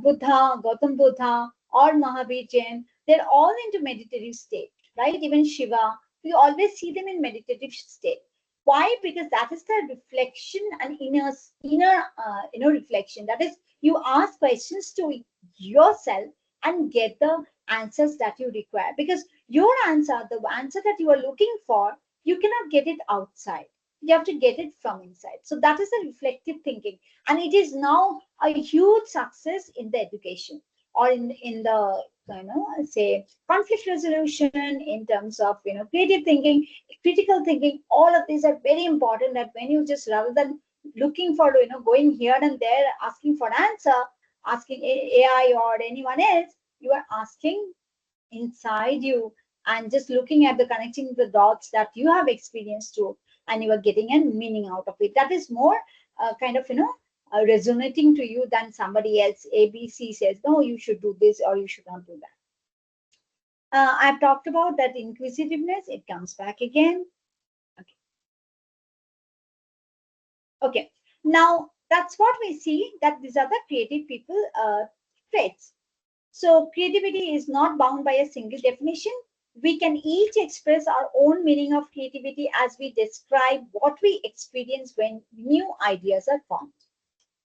[SPEAKER 1] Buddha, Gautam Buddha, or Mahavir Jain. They're all into meditative state, right? Even Shiva, we always see them in meditative state. Why? Because that is the reflection and inner reflection. That is, you ask questions to yourself and get the answers that you require, because your answer, the answer that you are looking for, you cannot get it outside. You have to get it from inside. So that is the reflective thinking, and it is now a huge success in the education, or in the say conflict resolution, in terms of creative thinking, critical thinking. All of these are very important, that when you just, rather than looking for going here and there asking for answer, asking AI or anyone else, You are asking inside you and just looking at the connecting the dots that you have experienced too, and you are getting a meaning out of it. That is more kind of, resonating to you than somebody else. ABC says, no, you should do this or you should not do that. I've talked about that inquisitiveness. It comes back again. Okay. Now that's what we see, that these are the creative people traits. So creativity is not bound by a single definition. We can each express our own meaning of creativity as we describe what we experience when new ideas are formed.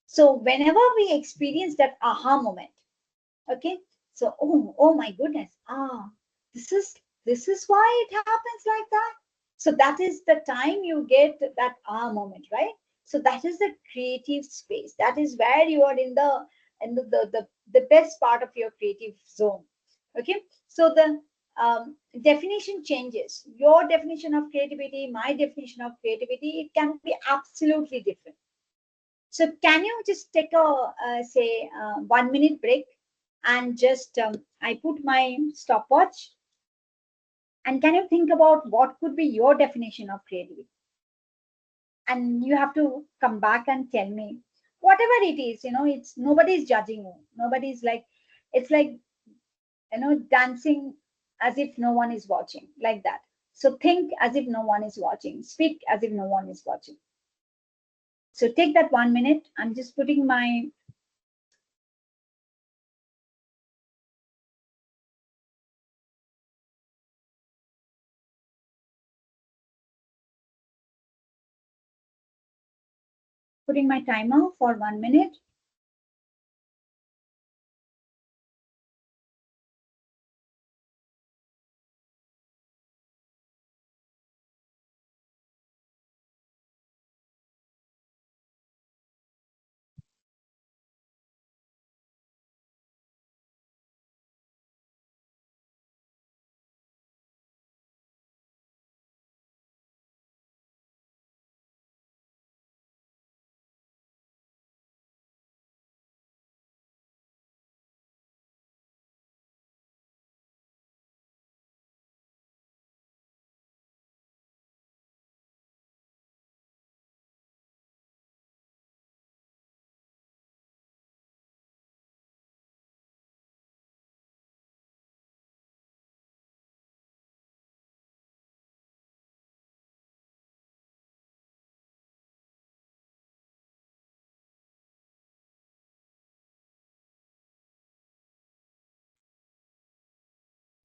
[SPEAKER 1] So whenever we experience that aha moment, okay, so oh my goodness, this is why it happens like that. So that is the time you get that moment, right? So that is the creative space. That is where you are in the best part of your creative zone. Okay, so the definition changes. Your definition of creativity, my definition of creativity, it can be absolutely different. So can you just take a say 1 minute break and just I put my stopwatch, and can you think about what could be your definition of creativity? And you have to come back and tell me whatever it is. It's nobody's judging you. Nobody's like, it's like, dancing as if no one is watching, like that. So think as if no one is watching. Speak as if no one is watching. So take that 1 minute. I'm just putting my timer for 1 minute.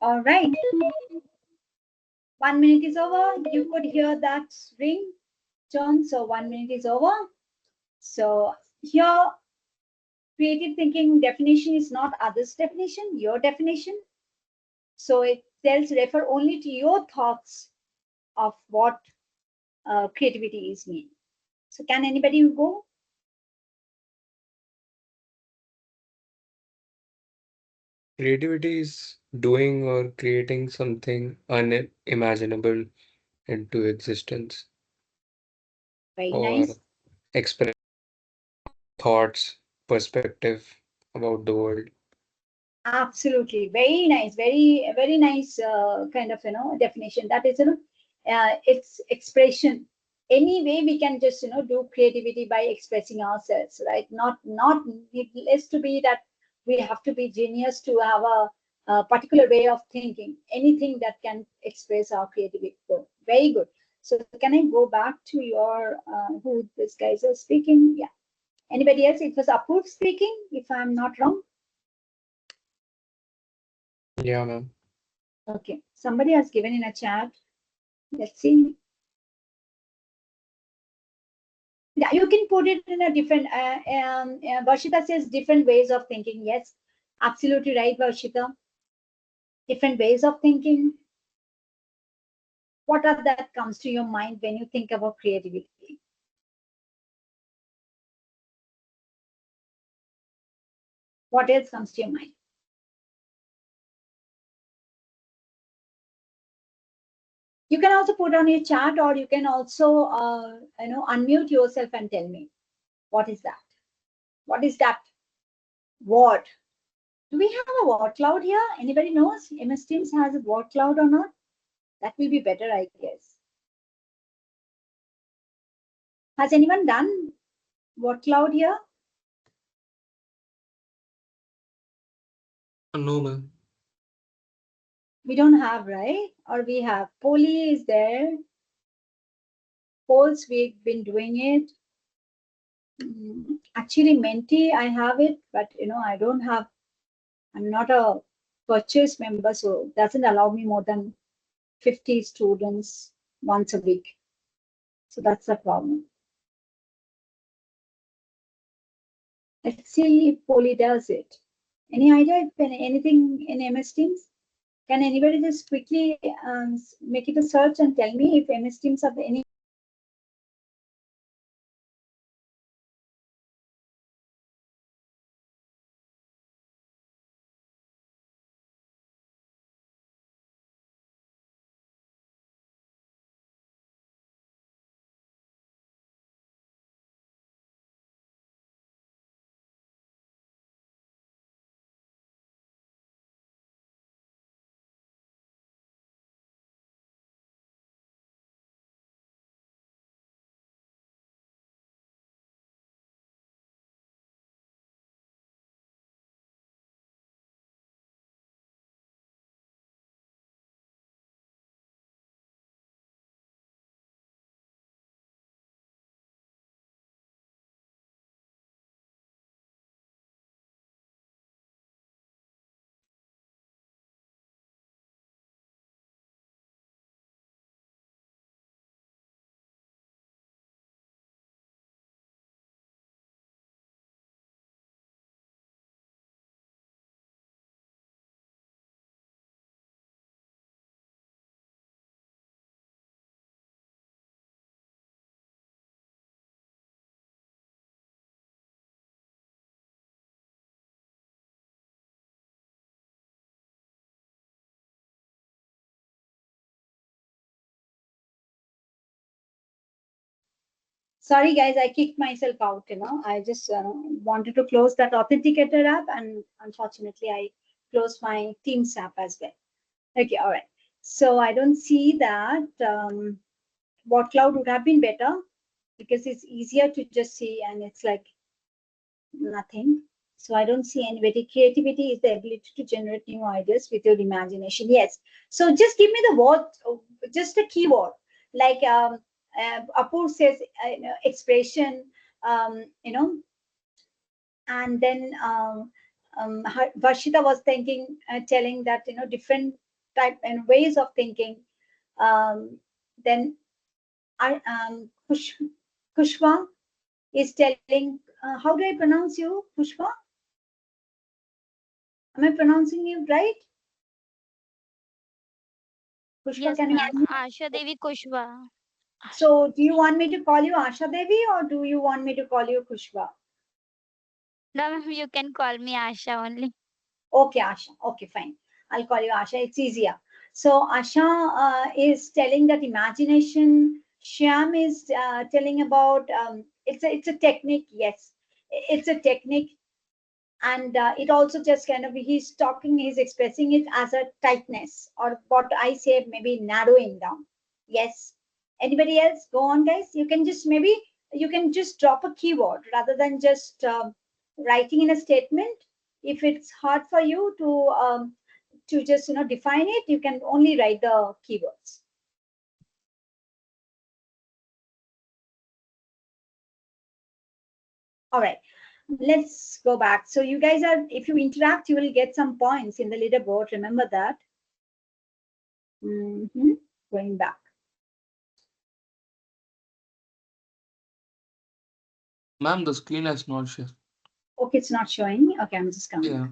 [SPEAKER 1] All right. 1 minute is over. You could hear that ring turn. So 1 minute is over. So here, creative thinking definition is not others' definition, your definition. So it tells refer only to your thoughts of what creativity is mean. So can anybody go?
[SPEAKER 2] Creativity is doing or creating something unimaginable into existence,
[SPEAKER 1] Very
[SPEAKER 2] or
[SPEAKER 1] nice.
[SPEAKER 2] express thoughts, perspective about the world.
[SPEAKER 1] Absolutely, very nice, very nice kind of definition. That is it's expression. Any way we can just do creativity by expressing ourselves, right? Not needless to be that we have to be genius to have a particular way of thinking. Anything that can express our creativity. So, very good. So can I go back to your who these guys are speaking? Yeah. Anybody else? It was Apurv speaking, if I'm not wrong.
[SPEAKER 2] Yeah, ma'am.
[SPEAKER 1] Okay, somebody has given in a chat. Let's see. Yeah, you can put it in a different. Varshita says different ways of thinking. Yes, absolutely right, Varshita. Different ways of thinking. What are that comes to your mind when you think about creativity? What else comes to your mind? You can also put on your chat, or you can also unmute yourself and tell me what is that. What is that word? Do we have a word cloud here? Anybody knows? MS Teams has a word cloud or not? That will be better, I guess. Has anyone done word cloud here?
[SPEAKER 5] No, ma'am.
[SPEAKER 1] We don't have, right? Or we have. Poly is there. Polls, we've been doing it. Actually, Menti, I have it, but I don't have. I'm not a purchase member, so it doesn't allow me more than 50 students once a week. So that's the problem. Let's see if Poly does it. Any idea if anything in MS Teams? Can anybody just quickly make it a search and tell me if MS Teams have any? Sorry, guys, I kicked myself out. I just wanted to close that authenticator app, and unfortunately, I closed my Teams app as well. Okay, all right. So I don't see that. What cloud would have been better because it's easier to just see, and it's like nothing. So I don't see anybody. Creativity is the ability to generate new ideas with your imagination. Yes. So just give me the word, just a keyword, like Apur says, expression, you know, and then Varshita was thinking, telling that different type and ways of thinking. Then I Kushwa is telling. How do I pronounce you, Kushwa? Am I pronouncing you right? Pushpa,
[SPEAKER 3] Yes,
[SPEAKER 1] can you
[SPEAKER 3] ma'am.
[SPEAKER 1] hear me?
[SPEAKER 3] Asha Devi Kushwa.
[SPEAKER 1] So do you want me to call you Asha Devi or do you want me to call you Kushba?
[SPEAKER 3] No, ma'am, you can call me Asha only.
[SPEAKER 1] Okay, Asha. Okay, fine. I'll call you Asha. It's easier. So Asha is telling that imagination. Shyam is telling about it's a technique. Yes, it's a technique, and it also just kind of he's expressing it as a tightness or what I say maybe narrowing down. Yes. Anybody else? Go on, guys. You can just drop a keyword rather than just writing in a statement. If it's hard for you to just define it, you can only write the keywords. All right, let's go back. So you guys are, if you interact, you will get some points in the leaderboard. Remember that. Going back.
[SPEAKER 5] Ma'am, the screen has not shared.
[SPEAKER 1] Okay, it's not showing. Okay, I'm just coming.
[SPEAKER 5] Yeah.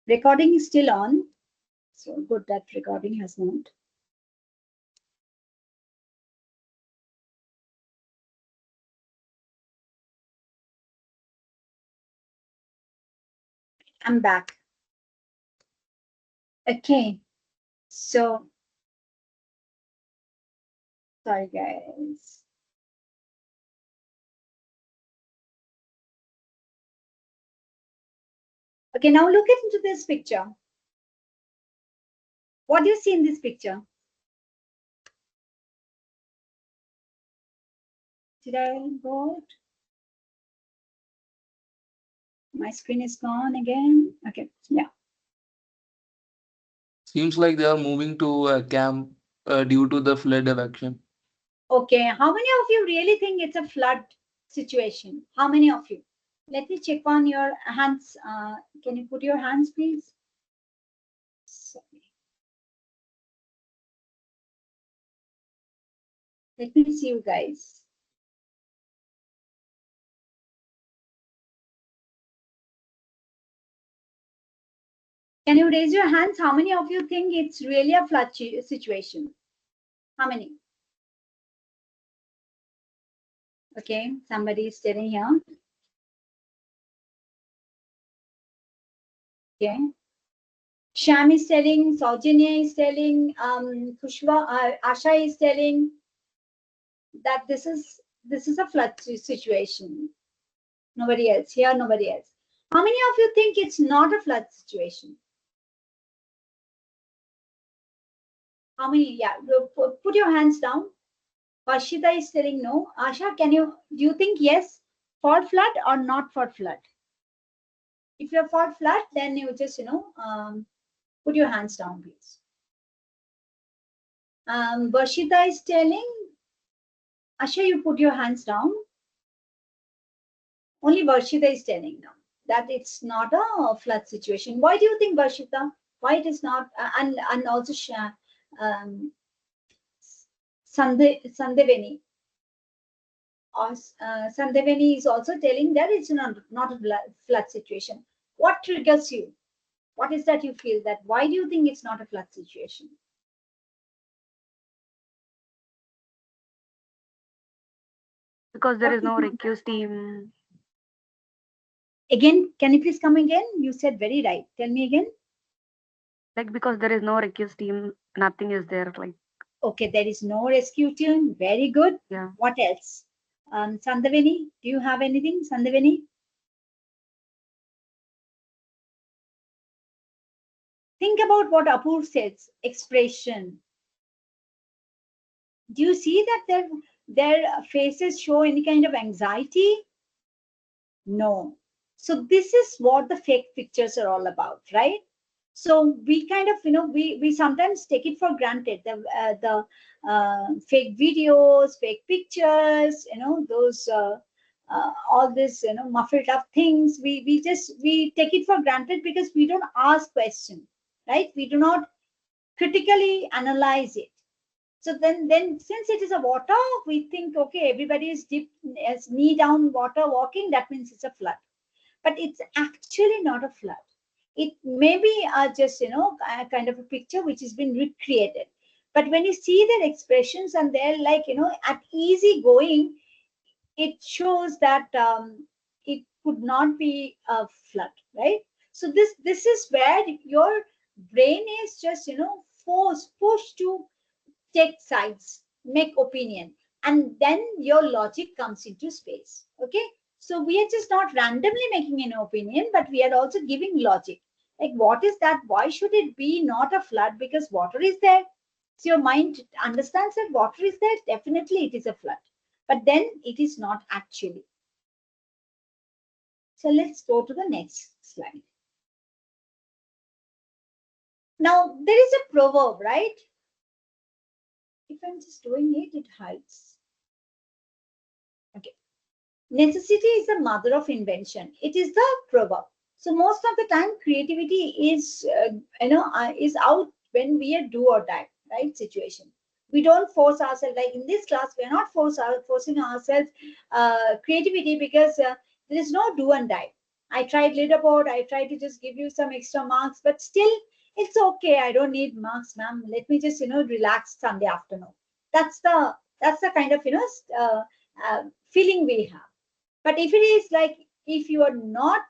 [SPEAKER 1] Recording is still on. So good that recording has not. I'm back. Okay. So, sorry guys. Okay, now look into this picture. What do you see in this picture? Did I go out? My screen is gone again. Okay, yeah.
[SPEAKER 5] Seems like they are moving to a camp due to the flood evacuation.
[SPEAKER 1] Okay, how many of you really think it's a flood situation? How many of you? Let me check on your hands. Can you put your hands, please? Sorry. Let me see you guys. Can you raise your hands? How many of you think it's really a flood situation? How many? Okay, somebody is telling here. Okay. Sham is telling, Saujanya is telling, Asha is telling that this is a flood situation. Nobody else here, nobody else. How many of you think it's not a flood situation? How many? Yeah, put your hands down. Varshita is telling no. Asha, do you think yes for flood or not for flood? If you're for flood, then you just, put your hands down, please. Varshita is telling, Asha, you put your hands down. Only Varshita is telling now that it's not a flood situation. Why do you think, Varshita? Why it is not? And also Sandeveni. Sandeveni is also telling that it's not a flood situation. What triggers you? What is that you feel that? Why do you think it's not a flood situation?
[SPEAKER 6] Because there
[SPEAKER 1] What
[SPEAKER 6] is no
[SPEAKER 1] do you think?
[SPEAKER 6] recuse team.
[SPEAKER 1] Again, can you please come again? You said very right. Tell me again.
[SPEAKER 6] Like because there is no recuse team, nothing is there. Like
[SPEAKER 1] Okay, there is no rescue team. Very good.
[SPEAKER 6] yeah.
[SPEAKER 1] What else? Sandavini, do you have anything? Sandavini? Think about what Apur says, expression. Do you see that their faces show any kind of anxiety? No. So this is what the fake pictures are all about, right? So we kind of, we sometimes take it for granted. The fake videos, fake pictures, those all this, muffled up things. We take it for granted because we don't ask questions, right? We do not critically analyze it. So then since it is a water, we think, okay, everybody is deep as knee down water walking. That means it's a flood, but it's actually not a flood. It may be just, a kind of a picture which has been recreated. But when you see their expressions and they're like, at easy going, it shows that it could not be a flood, right? So this is where your brain is just, pushed to take sides, make opinion, and then your logic comes into space. Okay, so we are just not randomly making an opinion, but we are also giving logic. Like, what is that? Why should it be not a flood? Because water is there. So your mind understands that water is there. Definitely, it is a flood, but then it is not actually. So let's go to the next slide. Now there is a proverb, right? If I'm just doing it, it hides. Okay. Necessity is the mother of invention. It is the proverb. So most of the time, creativity is, is out when we are do or die, right? Situation. We don't force ourselves. Like in this class, we are not forcing ourselves creativity because there is no do and die. I tried leaderboard. I tried to just give you some extra marks, but still, it's okay. I don't need marks, ma'am. Let me just, relax Sunday afternoon. That's the kind of, feeling we have. But if it is like, if you are not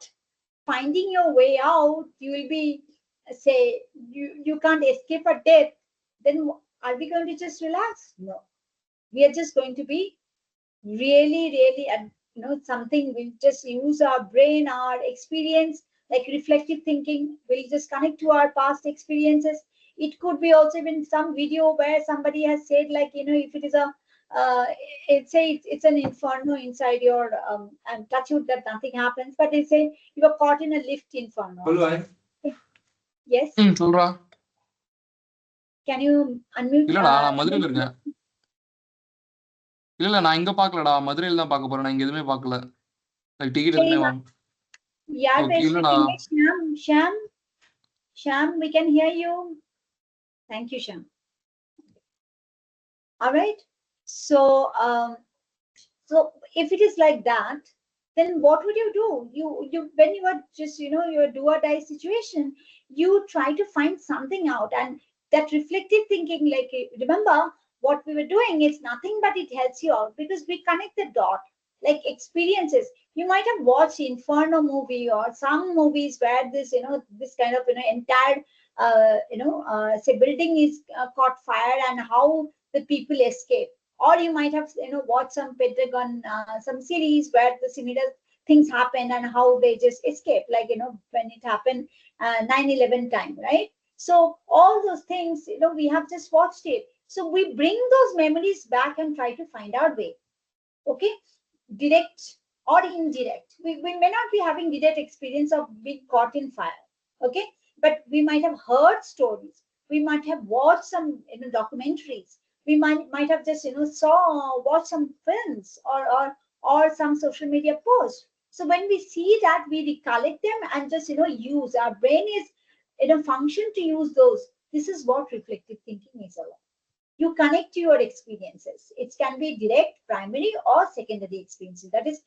[SPEAKER 1] finding your way out, you will be, say, you can't escape a death, then are we going to just relax? No. We are just going to be really, something. We'll just use our brain, our experience, like reflective thinking. We'll just connect to our past experiences. It could be also even some video where somebody has said, like, if it is a, it's an inferno inside your, and touch wood that nothing happens, but they say you are caught in a lift inferno.
[SPEAKER 5] Hello,
[SPEAKER 1] Yes.
[SPEAKER 5] சொல்றா.
[SPEAKER 1] Can you unmute?
[SPEAKER 5] இல்லடா நான் மதுரையில இருக்கேன். இல்ல நான் இங்க பார்க்கலடா, மதுரையில தான் பார்க்க போறேன். நான் இங்க எதுவுமே பார்க்கல. லைக் டிக்கெட் எதுவுமே வாங்க.
[SPEAKER 1] Yeah,
[SPEAKER 5] Okay, இல்லடா.
[SPEAKER 1] Sham, we can hear you. Thank you, Sham. All right. So, so if it is like that, then what would you do? You when you are just, your do or die situation, you try to find something out, and that reflective thinking, like, remember what we were doing is nothing but it helps you out because we connect the dot, like experiences. You might have watched Inferno movie or some movies where this, this kind of, entire, say building is caught fire and how the people escape. Or you might have, watched some Pentagon, some series where the similar things happen and how they just escape, like, when it happened, 9/11 time, right? So all those things, we have just watched it. So we bring those memories back and try to find our way. Okay, direct or indirect. We may not be having direct experience of being caught in fire. Okay, but we might have heard stories. We might have watched some, documentaries. We might have just, watched some films or some social media posts. So when we see that, we recollect them and just, use our brain is in a function to use those. This is what reflective thinking is about. You connect to your experiences. It can be direct, primary, or secondary experiences. That is,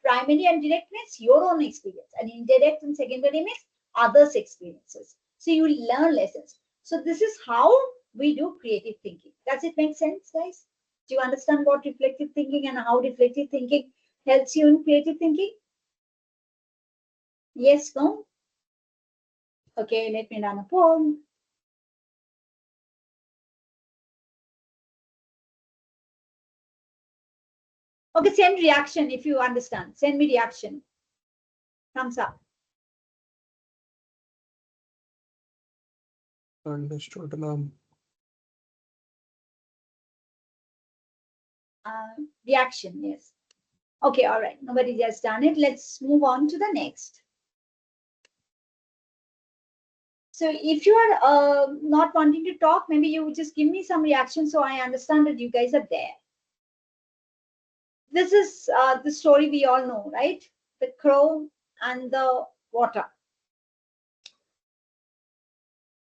[SPEAKER 1] primary and direct means your own experience, and indirect and secondary means others' experiences. So you learn lessons. So this is how we do creative thinking. Does it make sense, guys? Do you understand what reflective thinking and how reflective thinking helps you in creative thinking? Yes, no? Okay, let me run a poll. Okay, send reaction if you understand. Send me reaction. Thumbs up.
[SPEAKER 2] Understood.
[SPEAKER 1] Reaction, yes. Okay, all right. Nobody has done it. Let's move on to the next. So if you are not wanting to talk, maybe you would just give me some reaction so I understand that you guys are there. This is the story we all know, right? The crow and the water.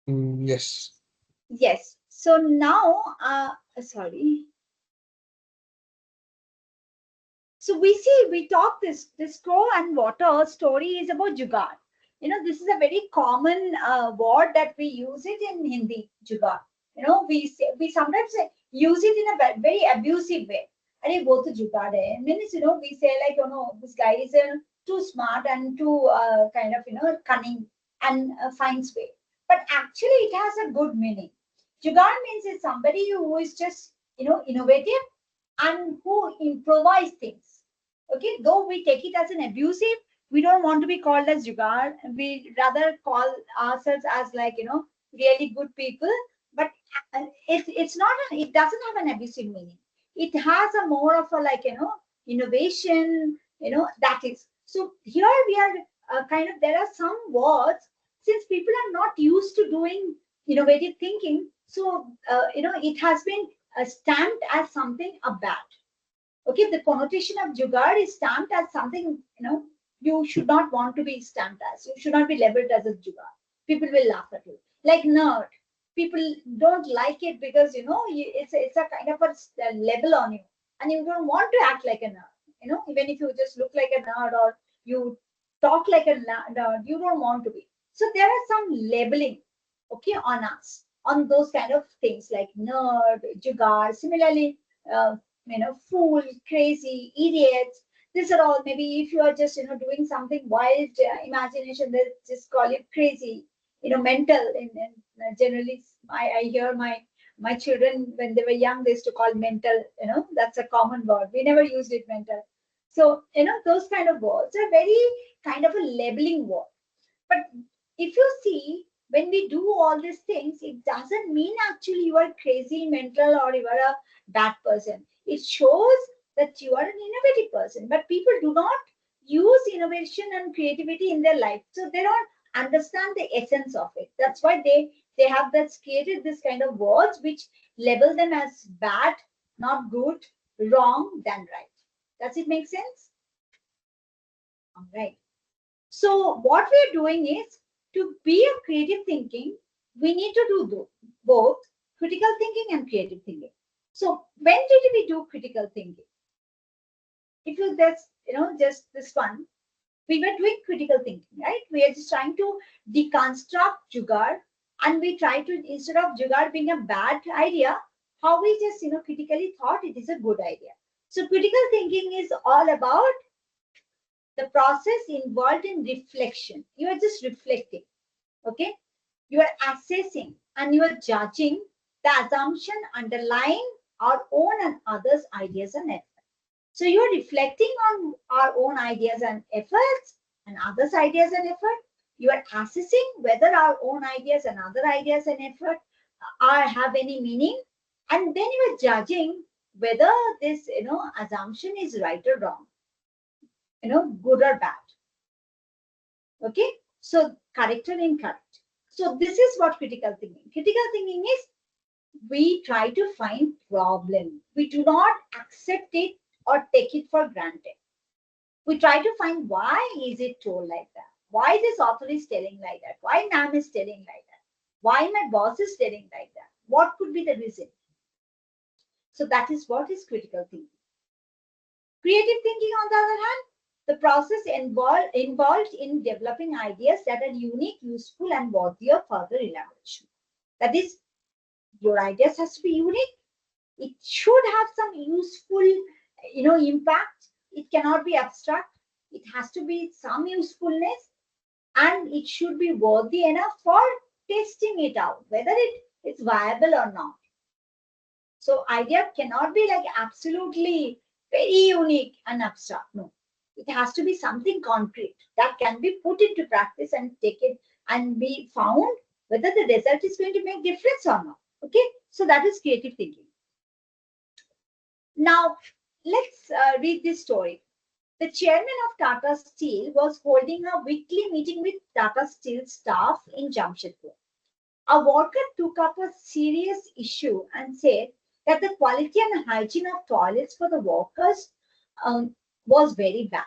[SPEAKER 2] Yes.
[SPEAKER 1] Yes. So now, sorry. So we talk this crow and water story is about jugaad. This is a very common word that we use it in Hindi, jugaad. We sometimes use it in a very abusive way. Arey, wo to jugaad hai. Means, we say like, this guy is too smart and too kind of, cunning and finds way. But actually it has a good meaning. Jugaad means it's somebody who is just, innovative and who improvise things. Okay, though we take it as an abusive, we don't want to be called as jugaad. We rather call ourselves as like, really good people. But it's not, it doesn't have an abusive meaning. It has a more of a like, innovation, that is. So here we are kind of, there are some words, since people are not used to doing innovative thinking. So, it has been stamped as something bad. Okay, the connotation of jugaad is stamped as something, you should not want to be stamped as. You should not be labeled as a jugaad. People will laugh at you. Like nerd. People don't like it because, it's a kind of a label on you. And you don't want to act like a nerd. Even if you just look like a nerd or you talk like a nerd, you don't want to be. So there are some labeling, okay, on us, on those kind of things like nerd, jugaad. Similarly, fool, crazy, idiots. These are all, maybe if you are just, doing something wild, imagination, they just call it crazy, mental. And generally, I hear my children when they were young, they used to call mental, that's a common word. We never used it mental. So, those kind of words are very kind of a labeling word. But if you see, when we do all these things, it doesn't mean actually you are crazy, mental, or you are a bad person. It shows that you are an innovative person. But people do not use innovation and creativity in their life. So they don't understand the essence of it. That's why they have created this kind of words which label them as bad, not good, wrong, then right. Does it make sense? All right. So what we're doing is, to be a creative thinking, we need to do both critical thinking and creative thinking. So when did we do critical thinking? If you just this one, we were doing critical thinking, right? We are just trying to deconstruct Jugaad, and we try to, instead of Jugaad being a bad idea, how we just critically thought it is a good idea. So critical thinking is all about the process involved in reflection. You are just reflecting, okay? You are assessing and you are judging the assumption underlying our own and others' ideas and efforts. So you are reflecting on our own ideas and efforts and others' ideas and effort. You are assessing whether our own ideas and other ideas and effort have any meaning, and then you are judging whether this assumption is right or wrong, good or bad. Okay, so correct or incorrect. So this is what critical thinking. Critical thinking is, we try to find problem. We do not accept it or take it for granted. We try to find, why is it told like that? Why this author is telling like that? Why ma'am is telling like that? Why my boss is telling like that? What could be the reason? So that is what is critical thinking. Creative thinking, on the other hand, the process involved in developing ideas that are unique, useful, and worthy of further elaboration. That is, your ideas has to be unique. It should have some useful, impact. It cannot be abstract. It has to be some usefulness, and it should be worthy enough for testing it out, whether it is viable or not. So idea cannot be like absolutely very unique and abstract. No, it has to be something concrete that can be put into practice and take it and be found whether the result is going to make difference or not. Okay, so that is creative thinking. Now let's read this story. The chairman of Tata Steel was holding a weekly meeting with Tata Steel staff in Jamshedpur. A worker took up a serious issue and said that the quality and hygiene of toilets for the workers was very bad.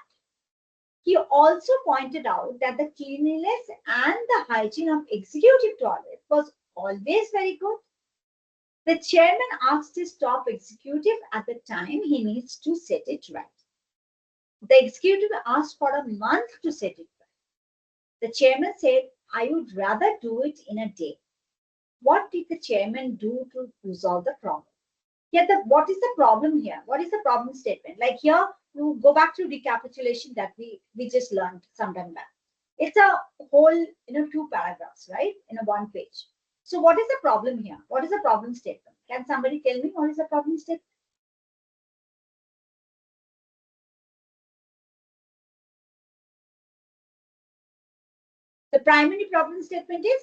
[SPEAKER 1] He also pointed out that the cleanliness and the hygiene of executive toilet was always very good. The chairman asked his top executive at the time he needs to set it right. The executive asked for a month to set it right. The chairman said, I would rather do it in a day. What did the chairman do to resolve the problem? Here, what is the problem here? What is the problem statement? Like here, you go back to recapitulation that we just learned some time back. It's a whole, 2 paragraphs, right? In a 1 page. So what is the problem here? What is the problem statement? Can somebody tell me what is the problem statement? The primary problem statement is,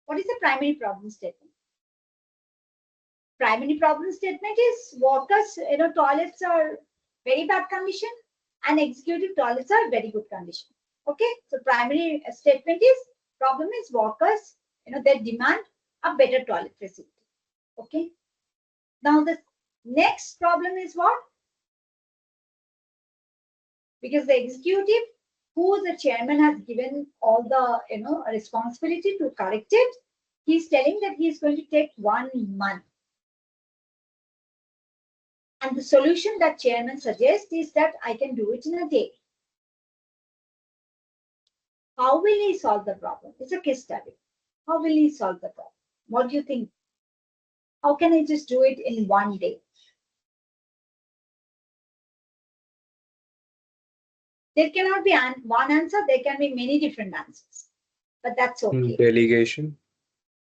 [SPEAKER 1] what is the primary problem statement? Primary problem statement is, workers, toilets are very bad condition and executive toilets are very good condition. Okay, so primary statement is, problem is workers, they demand a better toilet facility. Okay, now the next problem is what? Because the executive, who the chairman has given all the responsibility to correct it, he's telling that he is going to take 1 month. And the solution that chairman suggests is that I can do it in a day. How will he solve the problem? It's a case study. How will he solve the problem? What do you think? How can I just do it in one day? There cannot be one answer. There can be many different answers, but that's okay.
[SPEAKER 2] Delegation.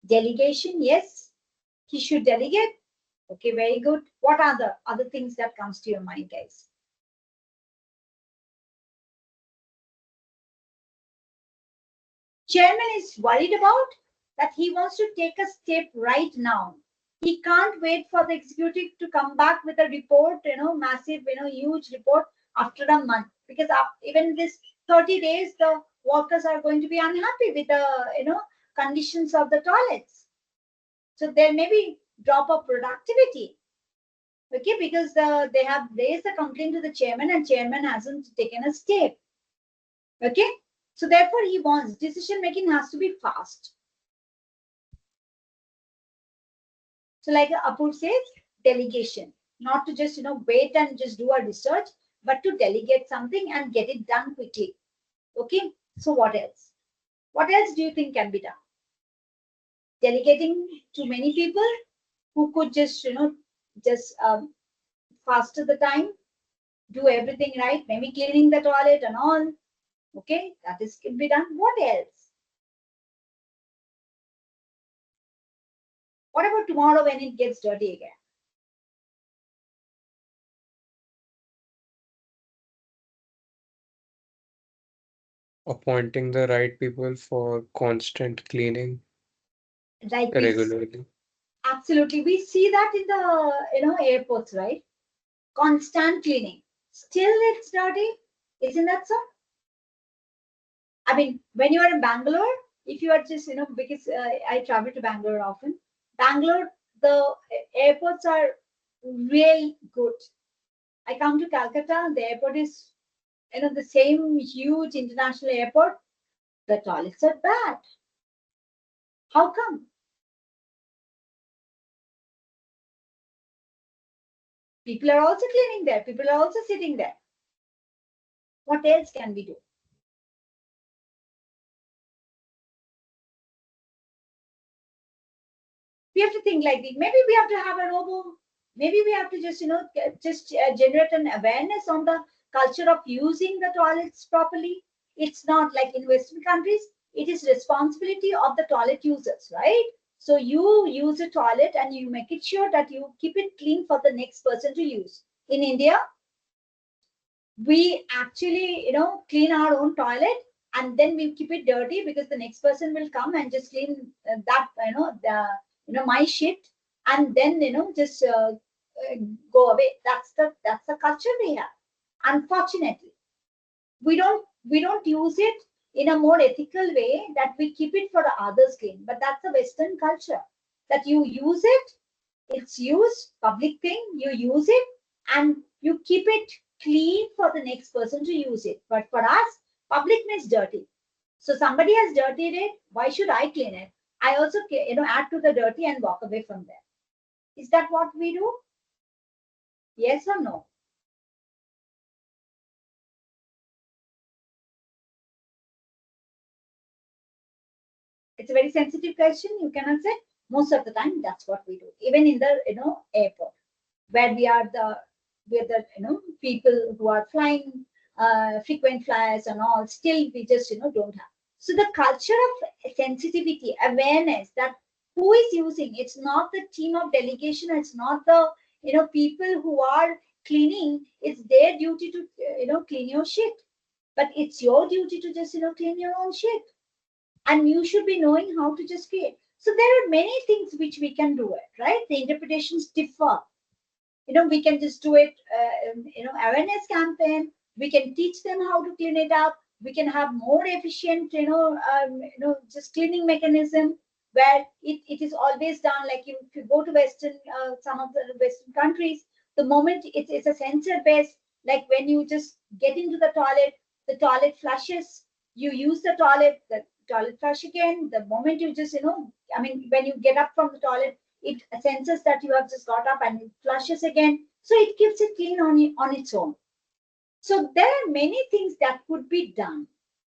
[SPEAKER 1] Delegation, yes. He should delegate. Okay, very good. What are the other things that comes to your mind, guys? Chairman is worried about that he wants to take a step right now. He can't wait for the executive to come back with a report, massive, huge report after a month. Because even this 30 days, the workers are going to be unhappy with the, conditions of the toilets. So there may be drop of productivity. Okay, because they have raised the complaint to the chairman and chairman hasn't taken a step. Okay, so therefore he wants decision making has to be fast. So like Apur says, delegation, not to just wait and just do a research, but to delegate something and get it done quickly. Okay, so what else? What else do you think can be done? Delegating to many people who could just faster the time, do everything right, maybe cleaning the toilet and all. Okay, that is can be done. What else? What about tomorrow when it gets dirty again?
[SPEAKER 2] Appointing the right people for constant cleaning
[SPEAKER 1] Like
[SPEAKER 2] regularly.
[SPEAKER 1] absolutely, we see that in the airports, right? Constant cleaning. Still, it's dirty. Isn't that so? I mean, when you are in Bangalore, if you are just because I travel to Bangalore often. Bangalore, the airports are real good. I come to Calcutta, the airport is the same huge international airport. The toilets are bad. How come? People are also cleaning there. People are also sitting there. What else can we do? We have to think like this. Maybe we have to have a robo. Maybe we have to just generate an awareness on the culture of using the toilets properly. It's not like in Western countries. It is responsibility of the toilet users, right? So you use a toilet and you make it sure that you keep it clean for the next person to use. In India, we actually clean our own toilet and then we keep it dirty because the next person will come and just clean that my shit and then just go away. That's the culture we have. Unfortunately, we don't use it in a more ethical way that we keep it for others clean. But that's a Western culture that you use it, it's used, public thing, you use it and you keep it clean for the next person to use it. But for us, public means dirty. So somebody has dirtied it, why should I clean it? I also add to the dirty and walk away from there. Is that what we do? Yes or no? It's a very sensitive question. You cannot say. Most of the time, that's what we do. Even in the airport, where we are the people who are flying, frequent flyers and all. Still, we just don't have. So the culture of sensitivity, awareness that who is using. It's not the team of delegation. It's not the people who are cleaning. It's their duty to clean your shit. But it's your duty to just clean your own shit. And you should be knowing how to just create. So there are many things which we can do it, right? The interpretations differ. We can just do it, awareness campaign. We can teach them how to clean it up. We can have more efficient, just cleaning mechanism where it is always done. Like if you go to Western, some of the Western countries, the moment it's a sensor based, like when you just get into the toilet flushes, you use the toilet flush again. The moment you just, when you get up from the toilet, it senses that you have just got up and it flushes again. So it keeps it clean on its own. So there are many things that could be done.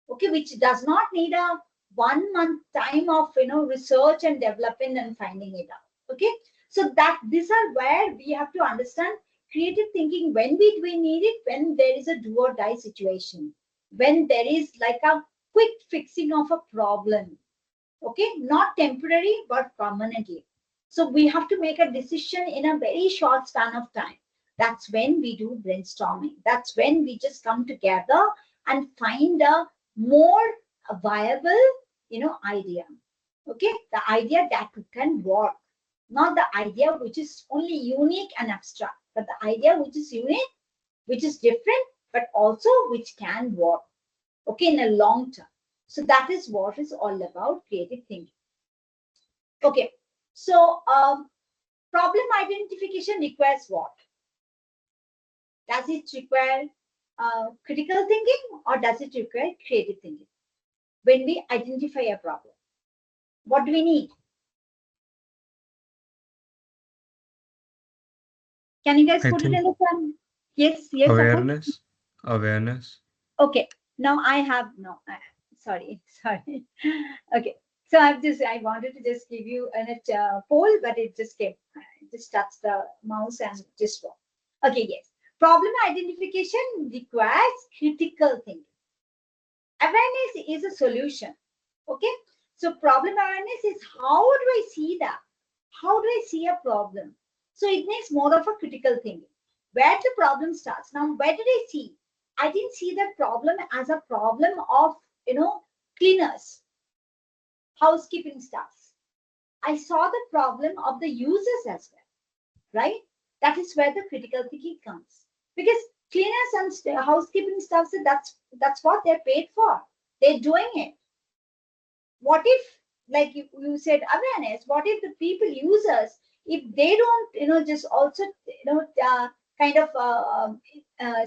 [SPEAKER 1] okay, which does not need a 1 month time of research and developing and finding it out. Okay, so that these are where we have to understand creative thinking when we need it, when there is a do or die situation, when there is like a quick fixing of a problem, okay, not temporary but permanently. So we have to make a decision in a very short span of time. That's when we do brainstorming. That's when we just come together and find a more viable idea. Okay, the idea that can work, not the idea which is only unique and abstract, but the idea which is unique, which is different, but also which can work, okay, in a long term. So that is what is all about creative thinking. Okay, so problem identification requires what? Does it require critical thinking or does it require creative thinking? When we identify a problem, what do we need? Can you guys
[SPEAKER 2] I
[SPEAKER 1] put it
[SPEAKER 2] think
[SPEAKER 1] in the chat? Yes, yes, Apurva?
[SPEAKER 2] awareness. Awareness.
[SPEAKER 1] Okay, now I have no. Sorry. Okay, so I wanted to just give you a poll, but it just came. I just touched the mouse and just wrong. Okay, yes. Problem identification requires critical thinking. Awareness is a solution. Okay, so problem awareness is how do I see that? How do I see a problem? So it makes more of a critical thinking. Where the problem starts. Now, where did I see? I didn't see that problem as a problem of, cleaners, housekeeping staffs. I saw the problem of the users as well, right? That is where the critical thinking comes. Because cleaners and housekeeping staff, that's what they're paid for. They're doing it. What if, like you said, awareness, what if the people, users, if they don't, just also, kind of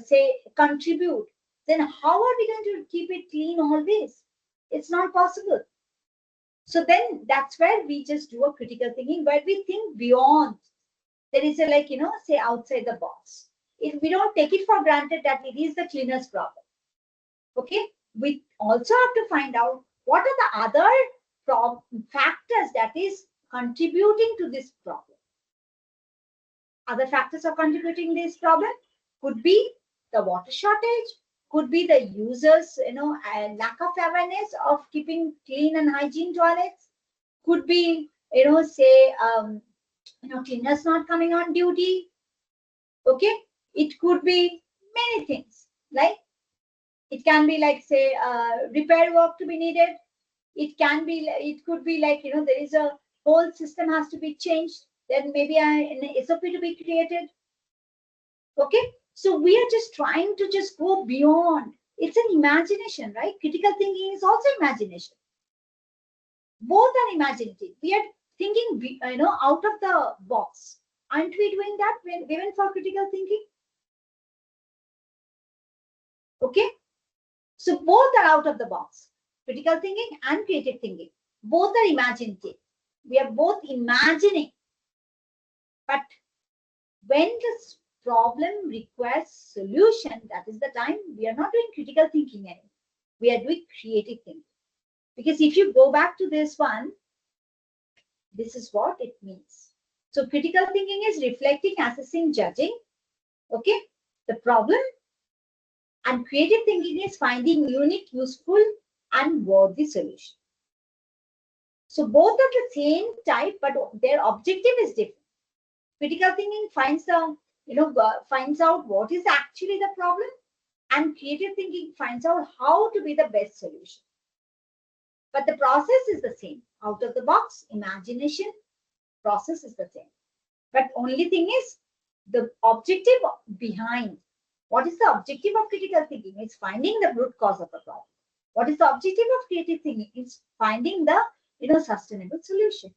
[SPEAKER 1] say contribute, then how are we going to keep it clean always? It's not possible. So then that's where we just do a critical thinking, where we think beyond. There is a say outside the box. If we don't take it for granted that it is the cleaner's problem. Okay, we also have to find out what are the other factors that is contributing to this problem. Other factors are contributing this problem could be the water shortage, could be the users, lack of awareness of keeping clean and hygiene toilets, could be, say, cleaners not coming on duty. Okay, it could be many things, like it can be like, say, repair work to be needed. It can be, it could be like, there is a whole system has to be changed. Then maybe an SOP to be created. Okay, so we are just trying to just go beyond. It's an imagination, right? Critical thinking is also imagination. Both are imaginative. We are thinking, out of the box. Aren't we doing that when even for critical thinking? Okay, so both are out of the box. Critical thinking and creative thinking. Both are imaginative. We are both imagining. But when this problem requires solution, that is the time we are not doing critical thinking anymore. We are doing creative thinking. Because if you go back to this one, this is what it means. So critical thinking is reflecting, assessing, judging. Okay, the problem. And creative thinking is finding unique, useful, and worthy solution. So both are the same type, but their objective is different. Critical thinking finds the, finds out what is actually the problem, and creative thinking finds out how to be the best solution. But the process is the same. Out of the box, imagination, process is the same. But only thing is the objective behind. What is the objective of critical thinking? It's finding the root cause of the problem. What is the objective of creative thinking? It's finding the, sustainable solution.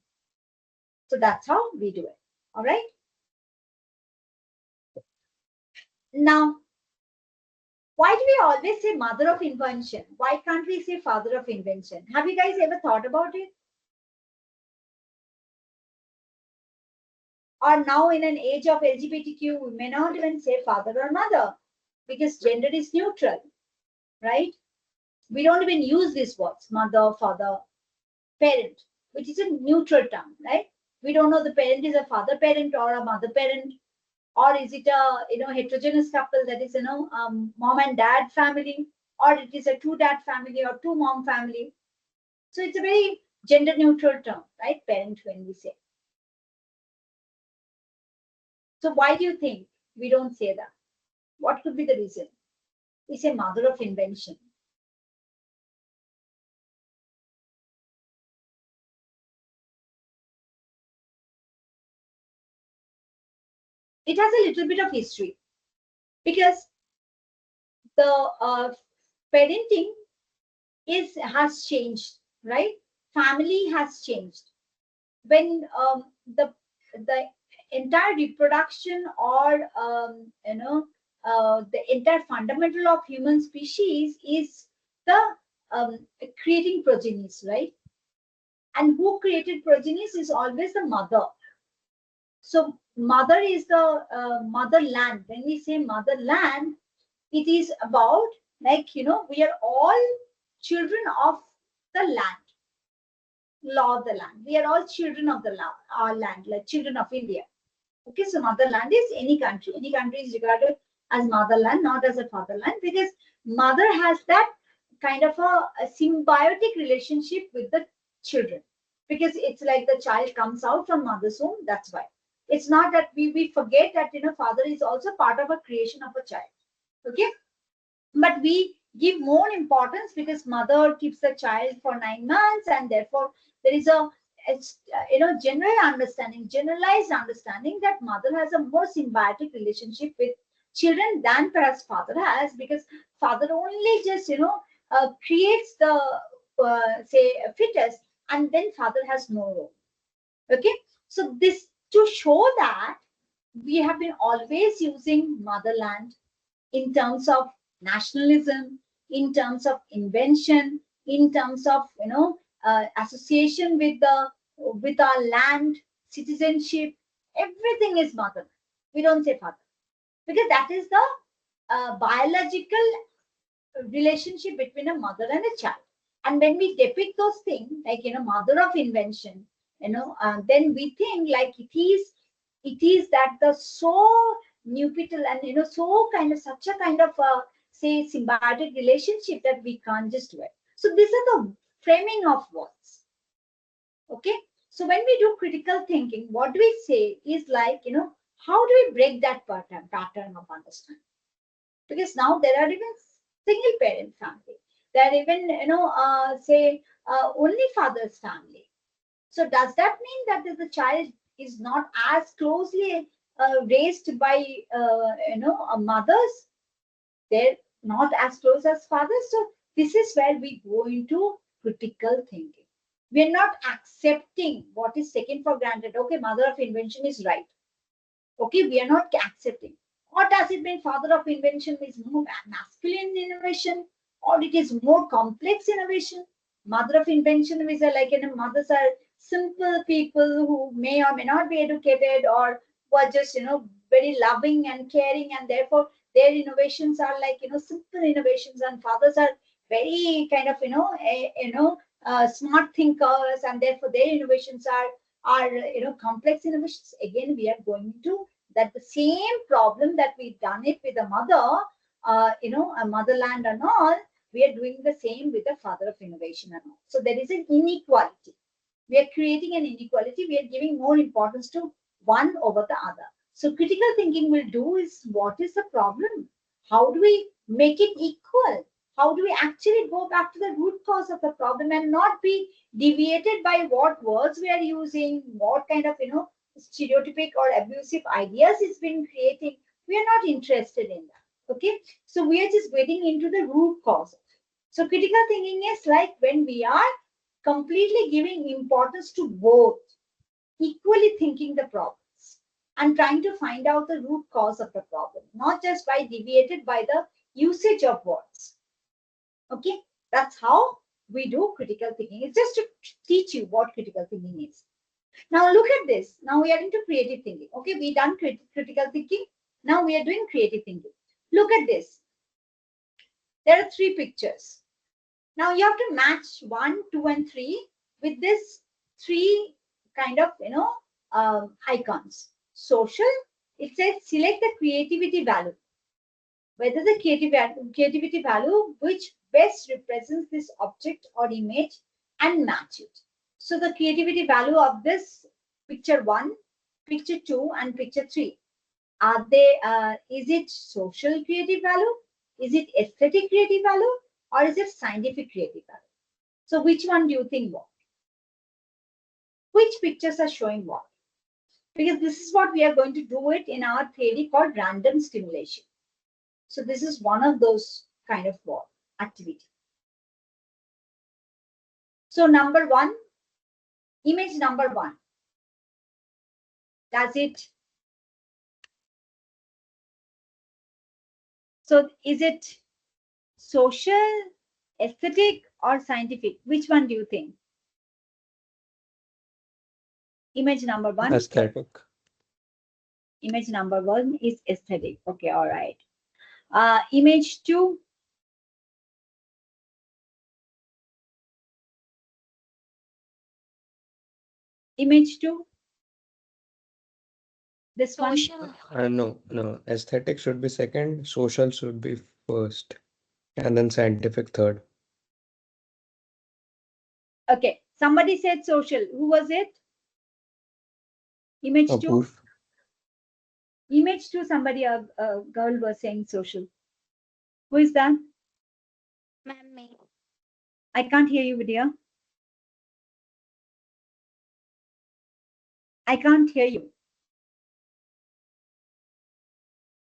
[SPEAKER 1] So that's how we do it. All right. Now, why do we always say mother of invention? Why can't we say father of invention? Have you guys ever thought about it? Or now in an age of LGBTQ, we may not even say father or mother because gender is neutral, right? We don't even use these words, mother, father, parent, which is a neutral term, right? We don't know the parent is a father parent or a mother parent, or is it a heterogeneous couple, that is mom and dad family, or it is a two dad family or two mom family. So it's a very gender neutral term, right? Parent, when we say. So why do you think we don't say that? What could be the reason? We say mother of invention. It has a little bit of history, because the parenting has changed, right? Family has changed. When the entire reproduction, or the entire fundamental of human species is the creating progenies, right? And who created progenies is always the mother. So mother is the motherland. When we say motherland, it is about, like, we are all children of the land, law of the land. We are all children of the land, our land, like children of India. Okay, so motherland is any country. Any country is regarded as motherland, not as a fatherland, because mother has that kind of a symbiotic relationship with the children, because it's like the child comes out from mother's womb. That's why. It's not that we forget that father is also part of a creation of a child. Okay, but we give more importance because mother keeps the child for 9 months, and therefore there is a generalized understanding that mother has a more symbiotic relationship with children than perhaps father has, because father only just creates the say fetus, and then father has no role. Okay, so this to show that we have been always using motherland in terms of nationalism, in terms of invention, in terms of association with our land, citizenship. Everything is mother. We don't say father, because that is the biological relationship between a mother and a child. And when we depict those things, like mother of invention, then we think like it is that the so nupital and so kind of such a kind of say symbiotic relationship that we can't just do it. So these are the framing of words. Okay, so when we do critical thinking, what do we say is like how do we break that pattern of understanding? Because now there are even single parent family, there are even say only father's family. So does that mean that the child is not as closely raised by mothers? They're not as close as fathers. So this is where we go into critical thinking. We are not accepting what is taken for granted. Okay, mother of invention is right. Okay, we are not accepting. Or does it mean father of invention is more masculine innovation, or it is more complex innovation? Mother of invention is like mothers are simple people who may or may not be educated, or who are just very loving and caring, and therefore their innovations are like simple innovations, and fathers are very kind of smart thinkers, and therefore their innovations are complex innovations. Again, we are going to that the same problem that we've done it with a mother, a motherland and all, we are doing the same with the father of innovation and all. So there is an inequality. We are creating an inequality. We are giving more importance to one over the other. So critical thinking will do is, what is the problem? How do we make it equal? How do we actually go back to the root cause of the problem and not be deviated by what words we are using, what kind of stereotypic or abusive ideas it's been creating? We are not interested in that. Okay, so we are just getting into the root cause of it. So critical thinking is like when we are completely giving importance to both, equally thinking the problems and trying to find out the root cause of the problem, not just by deviated by the usage of words. Okay, that's how we do critical thinking. It's just to teach you what critical thinking is. Now look at this. Now we are into creative thinking. Okay, we done critical thinking. Now we are doing creative thinking. Look at this. There are three pictures. Now you have to match 1, 2, and 3 with this 3 kind of, icons. Social, it says select the creativity value. Whether the creativity value which best represents this object or image and match it. So the creativity value of this picture 1, picture 2, and picture 3. Are they, is it social creative value? Is it aesthetic creative value? Or is it scientific creative value? So which one do you think what? Which pictures are showing what? Because this is what we are going to do it in our theory called random stimulation. So this is one of those kind of what activity. So number 1, image number 1. Does it? So is it social, aesthetic, or scientific? Which one do you think? Image number 1.
[SPEAKER 2] Aesthetic.
[SPEAKER 1] Image number 1 is aesthetic. Okay, all right. Image 2. Image 2. This one.
[SPEAKER 3] Social.
[SPEAKER 2] No. Aesthetic should be second, social should be first, and then scientific third.
[SPEAKER 1] Okay, somebody said social. Who was it? Image 2.
[SPEAKER 2] Apurv.
[SPEAKER 1] Image 2, somebody, a girl was saying social. Who is that?
[SPEAKER 3] Ma'am, me.
[SPEAKER 1] I can't hear you, Vidya. I can't hear you.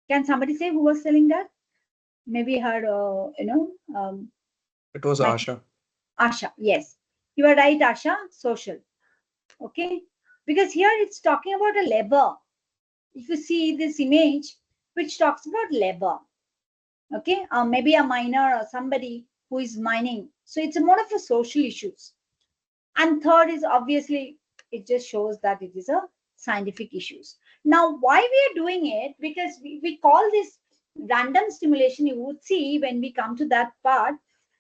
[SPEAKER 1] Can somebody say who was selling that? Maybe her,
[SPEAKER 2] It was
[SPEAKER 1] My-
[SPEAKER 2] Asha.
[SPEAKER 1] Asha. Yes, you are right, Asha. Social. Okay, because here it's talking about a lever. If you see this image, which talks about lever. Okay, maybe a miner or somebody who is mining. So it's more of a social issues. And third is obviously, it just shows that it is a scientific issues. Now, why we are doing it? Because we call this random stimulation. You would see when we come to that part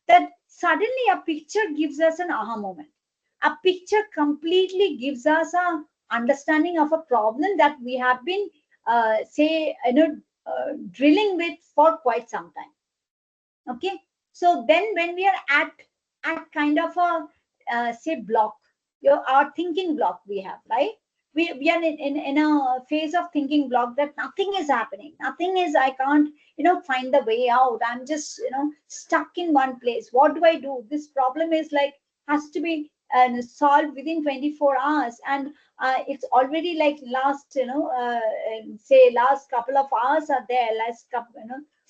[SPEAKER 1] that suddenly a picture gives us an aha moment. A picture completely gives us a understanding of a problem that we have been, drilling with for quite some time. Okay, so then when we are at kind of a say block, our thinking block we have, right? We are in a phase of thinking block that nothing is happening, nothing is, I can't find the way out, I'm just stuck in one place. What do I do? This problem is like has to be solved within 24 hours, and it's already like last say last couple of hours are there, last couple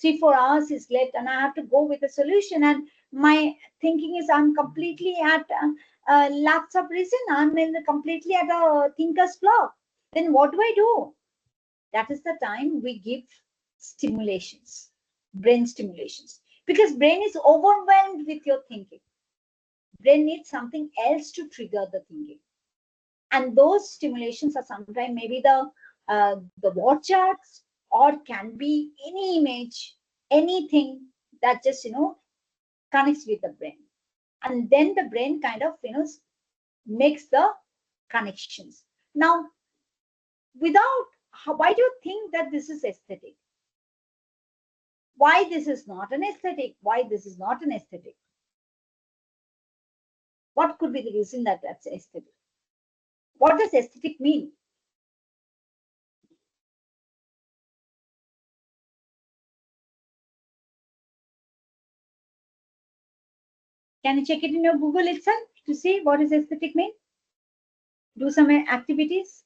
[SPEAKER 1] 3-4 hours is left, and I have to go with a solution, and my thinking is I'm completely at lapse of reason, I'm completely at a thinker's block. Then what do I do? That is the time we give stimulations, brain stimulations, because brain is overwhelmed with your thinking. Brain needs something else to trigger the thinking, and those stimulations are sometimes maybe the word charts, or can be any image, anything that just connects with the brain, and then the brain kind of makes the connections. Now, why do you think that this is aesthetic? Why this is not an aesthetic? Why this is not an aesthetic? What could be the reason that that's aesthetic? What does aesthetic mean? Can you check it in your Google itself to see what does aesthetic mean? Do some activities.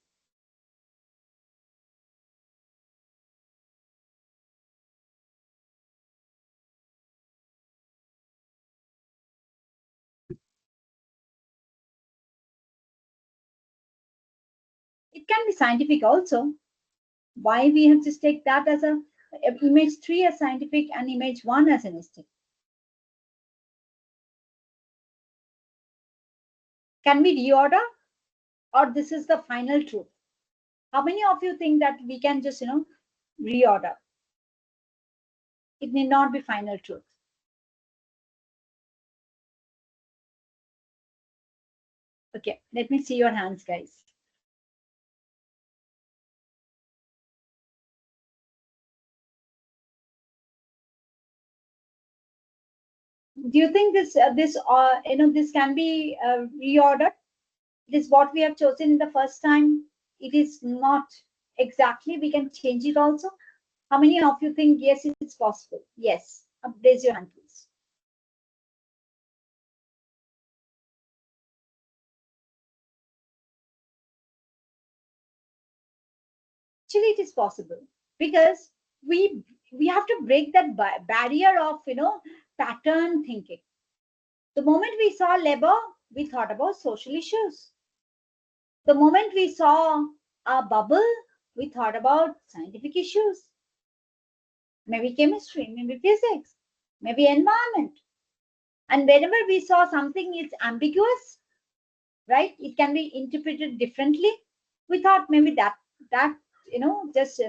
[SPEAKER 1] It can be scientific also. Why we have to take that as a image 3 as scientific and image 1 as an aesthetic? Can we reorder, or this is the final truth? How many of you think that we can just reorder? It may not be final truth. Okay, let me see your hands, guys. Do you think this this can be reordered? This what we have chosen in the first time. It is not exactly. We can change it also. How many of you think yes, it's possible? Yes. Raise your hand, please. Actually, it is possible because we have to break that barrier of pattern thinking. The moment we saw labor, we thought about social issues. The moment we saw a bubble, we thought about scientific issues. Maybe chemistry, maybe physics, maybe environment. And whenever we saw something is ambiguous, right? It can be interpreted differently. We thought maybe that just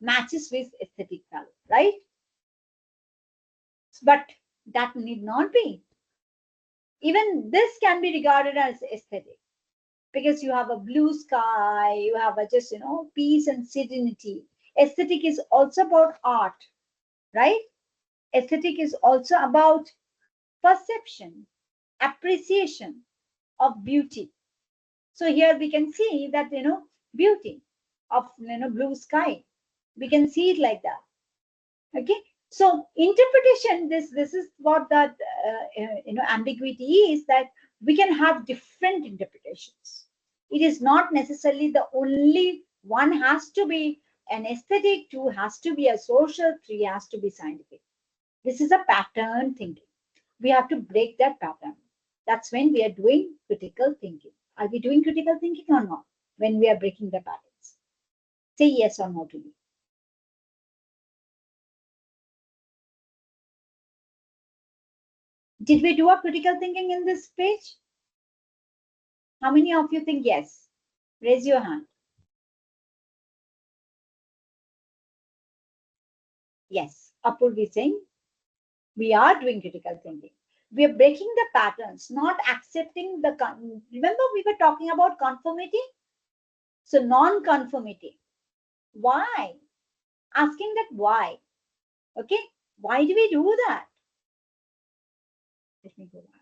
[SPEAKER 1] matches with aesthetic value, right? But that need not be. Even this can be regarded as aesthetic because you have a blue sky, you have a just peace and serenity. Aesthetic is also about art, right? Aesthetic is also about perception, appreciation of beauty. So here we can see that beauty of blue sky. We can see it like that. Okay. So interpretation, this is what that ambiguity is, that we can have different interpretations. It is not necessarily the only one has to be an aesthetic, two has to be a social, three has to be scientific. This is a pattern thinking. We have to break that pattern. That's when we are doing critical thinking. Are we doing critical thinking or not? When we are breaking the patterns. Say yes or no to me. Did we do a critical thinking in this page? How many of you think yes? Raise your hand. Yes, Apurvi is saying we are doing critical thinking. We are breaking the patterns, not accepting the. Remember, we were talking about conformity? So, non conformity. Why? Asking that why. Okay, why do we do that? Let me go back.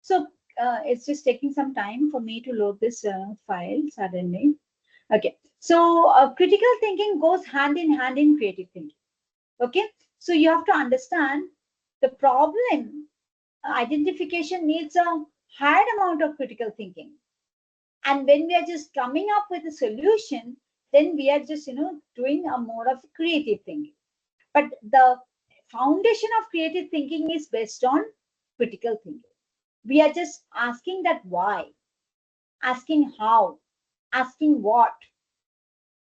[SPEAKER 1] So it's just taking some time for me to load this file suddenly. Okay, so critical thinking goes hand in creative thinking. Okay, so you have to understand the problem identification needs a higher amount of critical thinking. And when we are just coming up with a solution, then we are just doing a more of creative thinking. But the foundation of creative thinking is based on critical thinking. We are just asking that why, asking how, asking what,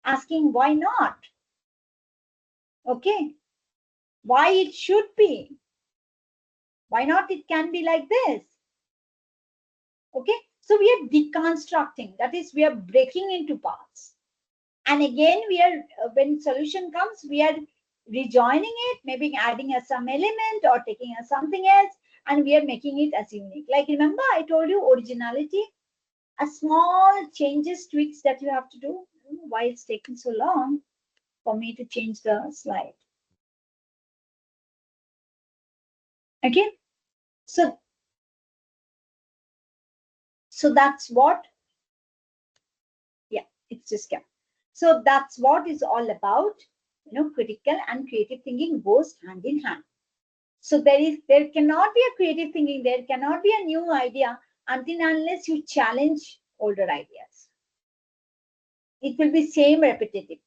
[SPEAKER 1] asking why not. Okay, why it should be, why not it can be like this. Okay, so we are deconstructing, that is, we are breaking into parts. And again, we are when solution comes, we are rejoining it, maybe adding some element or taking something else, and we are making it as unique. Like, remember I told you originality, a small changes, tweaks that you have to do. I don't know why it's taking so long for me to change the slide. Okay, so that's what, yeah, it's just kept. So that's what is all about. Critical and creative thinking goes hand in hand. So there cannot be a creative thinking, there cannot be a new idea until unless you challenge older ideas. It will be same repetitive.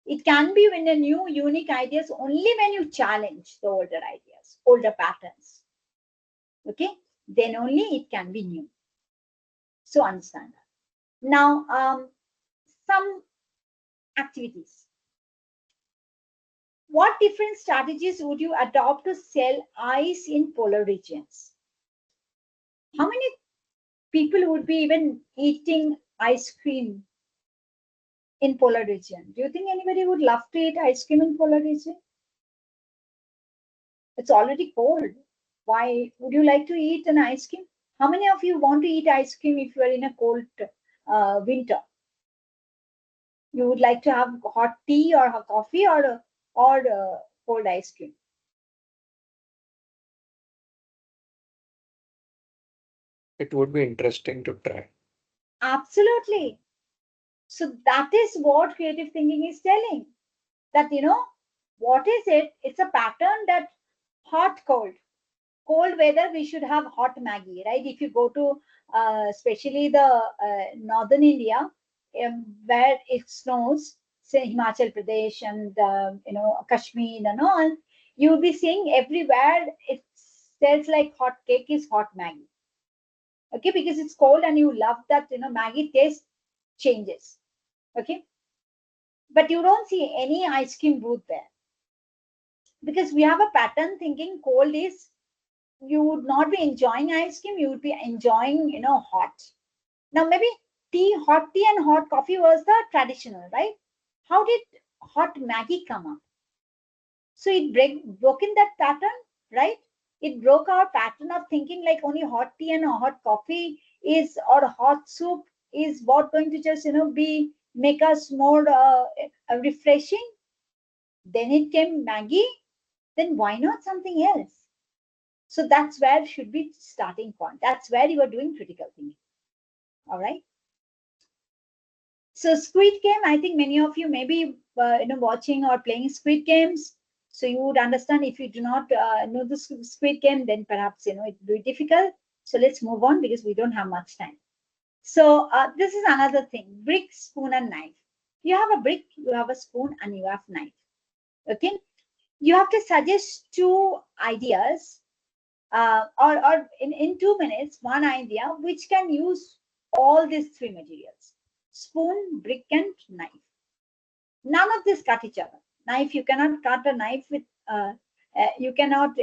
[SPEAKER 1] It can be when a new unique ideas only when you challenge the older ideas, older patterns. Okay, then only it can be new. So understand that. Now, some activities. What different strategies would you adopt to sell ice in polar regions? How many people would be even eating ice cream in polar region? Do you think anybody would love to eat ice cream in polar region? It's already cold. Why would you like to eat an ice cream? How many of you want to eat ice cream if you are in a cold winter? You would like to have hot tea or hot coffee or cold ice cream?
[SPEAKER 2] It would be interesting to try.
[SPEAKER 1] Absolutely. So that is what creative thinking is telling. That, what is it? It's a pattern that hot, cold. Cold weather, we should have hot Maggie, right? If you go to especially the northern India, where it snows, say Himachal Pradesh and Kashmir and all, you'll be seeing everywhere it says like hot cake is hot Maggie. Okay, because it's cold and you love that Maggie taste changes. Okay, but you don't see any ice cream booth there because we have a pattern thinking cold is, you would not be enjoying ice cream, you would be enjoying hot. Now maybe hot tea and hot coffee was the traditional, right? How did hot Maggie come up? So it broke in that pattern, right? It broke our pattern of thinking like only hot tea and hot coffee is, or hot soup is what going to just be make us more refreshing. Then it came Maggie. Then why not something else? So that's where should be starting point. That's where you are doing critical thinking. All right. So Squid Game, I think many of you may be watching or playing Squid Games. So you would understand. If you do not know the Squid Game, then perhaps it will be difficult. So let's move on because we don't have much time. So this is another thing: brick, spoon, and knife. You have a brick, you have a spoon, and you have knife. Okay. You have to suggest two ideas, or in 2 minutes, one idea which can use all these three materials: spoon, brick, and knife. None of this cut each other. Knife, you cannot cut a knife with, you cannot,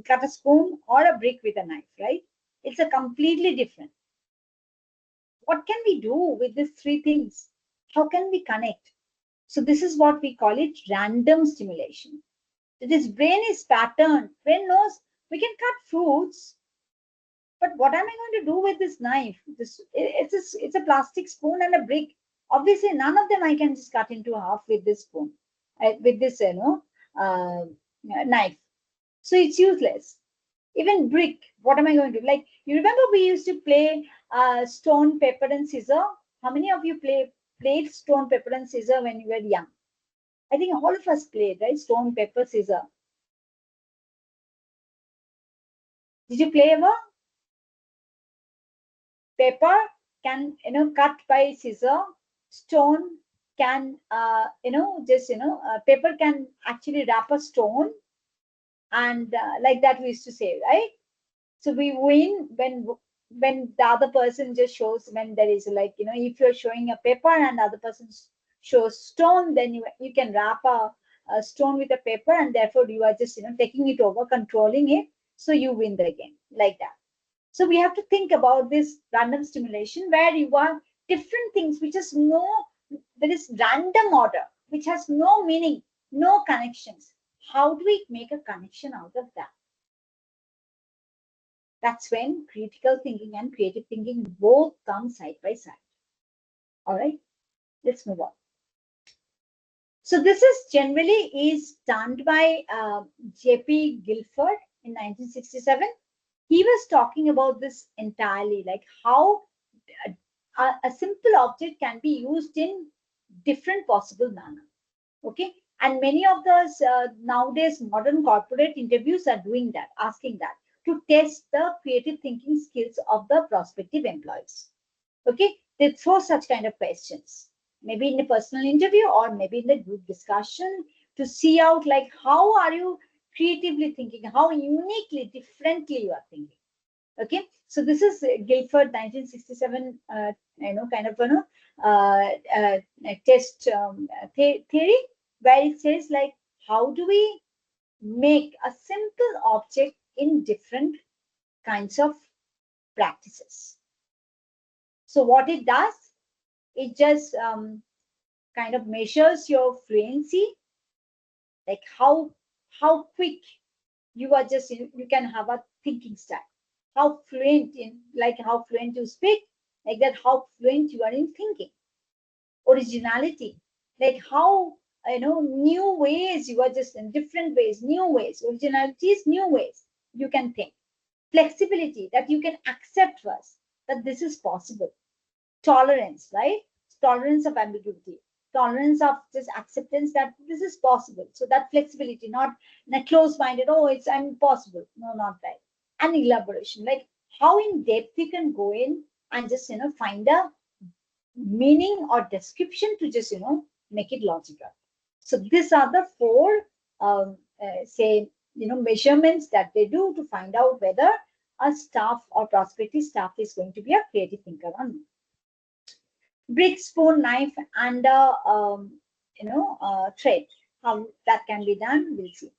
[SPEAKER 1] cut a spoon or a brick with a knife, right? It's a completely different. What can we do with these three things? How can we connect? So this is what we call it random stimulation. This brain is patterned. Brain knows we can cut fruits, but what am I going to do with this knife? It's a plastic spoon and a brick. Obviously, none of them I can just cut into half with this spoon, with this knife. So it's useless. Even brick, what am I going to do? Like, you remember we used to play stone, paper, and scissor? How many of you played stone, paper, and scissor when you were young? I think all of us played, right? Stone, paper, scissor. Did you play ever? Paper can cut by scissor. Stone can paper can actually wrap a stone, and like that we used to say, right? So we win when the other person just shows, when there is like if you're showing a paper and the other person shows stone, then you can wrap a stone with a paper, and therefore you are just taking it over, controlling it, so you win the game, like that. So we have to think about this random stimulation where you want different things which is there is random order, which has no meaning, no connections. How do we make a connection out of that? That's when critical thinking and creative thinking both come side by side. All right, let's move on. So this is generally is done by J.P. Guilford in 1967. He was talking about this entirely, like how a simple object can be used in different possible manner. Okay, and many of those nowadays modern corporate interviews are doing that, asking that to test the creative thinking skills of the prospective employees. Okay, they throw such kind of questions, maybe in a personal interview or maybe in the group discussion, to see out like how are you creatively thinking, how uniquely, differently you are thinking. Okay, so this is Guilford 1967, kind of test theory, where it says like how do we make a simple object in different kinds of practices. So what it does, it just kind of measures your fluency, like how quick you are just, you can have a thinking style, how fluent in, like how fluent you speak, like that, how fluent you are in thinking. Originality, like how, new ways you are just in different ways, new ways. Originality is new ways you can think. Flexibility, that you can accept first that this is possible. Tolerance, right? Tolerance of ambiguity, tolerance of just acceptance that this is possible. So that flexibility, not in a close-minded, oh, it's impossible. No, not that. And elaboration, like how in depth you can go in and just, find a meaning or description to just, make it logical. So these are the four, say, measurements that they do to find out whether a staff or prospective staff is going to be a creative thinker or not. Brick, spoon, knife, and thread. How that can be done, we'll see.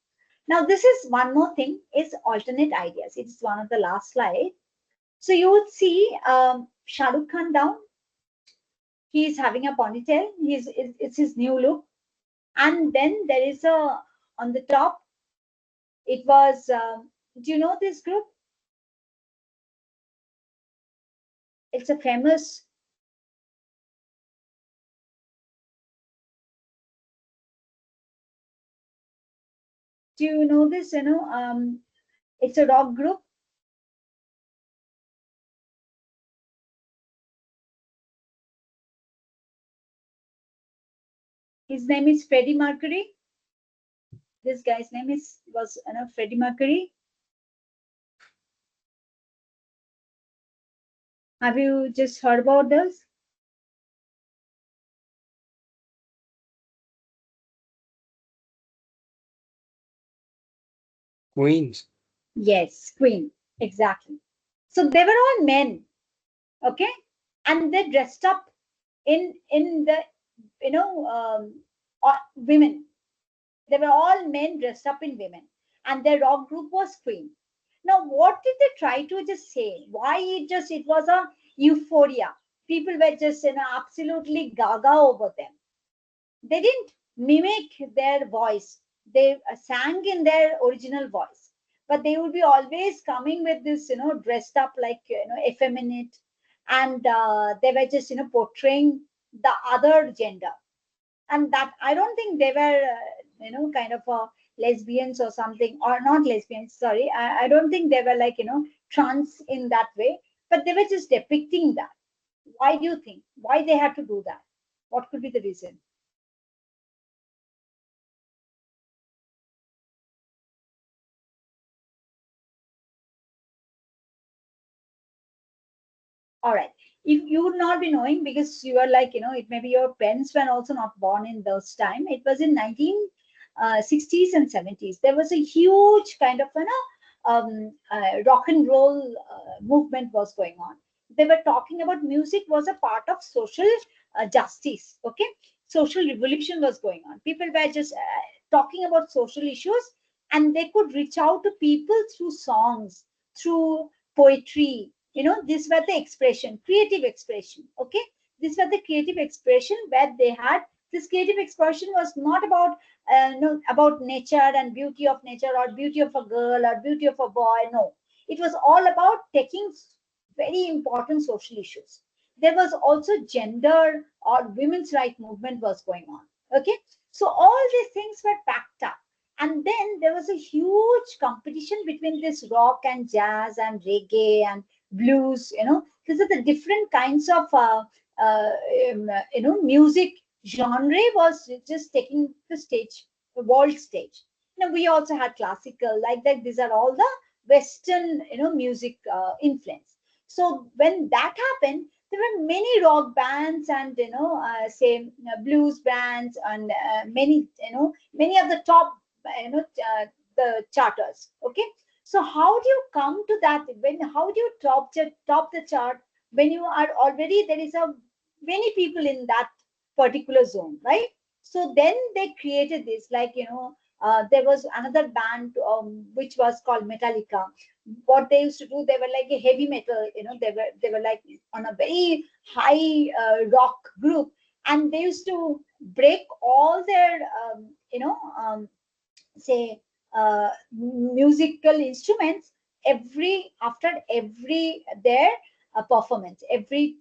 [SPEAKER 1] Now, this is one more thing, is alternate ideas. It's one of the last slide. So you would see Shah Rukh Khan down. He is having a ponytail. It's his new look. And then there is a, on the top, it was, do you know this group? It's a famous, do you know this, it's a rock group. His name is Freddie Mercury. This guy's name was Freddie Mercury. Have you just heard about this?
[SPEAKER 2] Queens.
[SPEAKER 1] Yes, Queen, exactly. So they were all men, okay, and they dressed up in the, women. They were all men dressed up in women, and their rock group was Queen. Now, what did they try to just say? Why it was a euphoria? People were just, absolutely gaga over them. They didn't mimic their voice. They sang in their original voice, but they would be always coming with this, dressed up like, effeminate, and they were just, portraying the other gender. And that, I don't think they were, kind of lesbians or something, or not lesbians. Sorry, I don't think they were like, trans in that way, but they were just depicting that. Why do you think? Why they had to do that? What could be the reason? All right. If you would not be knowing, because you are like, it may be your parents were also not born in those time. It was in 1960s and 70s. There was a huge kind of, rock and roll movement was going on. They were talking about music was a part of social justice. Okay. Social revolution was going on. People were just talking about social issues, and they could reach out to people through songs, through poetry. These were the expression, creative expression. Okay. These were the creative expression where they had, this creative expression was not about, about nature and beauty of nature, or beauty of a girl, or beauty of a boy. No, it was all about taking very important social issues. There was also gender or women's right movement was going on. Okay. So all these things were packed up. And then there was a huge competition between this rock and jazz and reggae and blues. These are the different kinds of music genre was just taking the stage, the world stage. We also had classical, like that. These are all the Western music influence. So when that happened, there were many rock bands and say blues bands, and many of the top the charters. Okay. So how do you come to that? How do you top the chart when you are already, there is a many people in that particular zone, right? So then they created this, like, there was another band which was called Metallica. What they used to do, they were like a heavy metal, they were like on a very high rock group, and they used to break all their, say, musical instruments after every their performance, every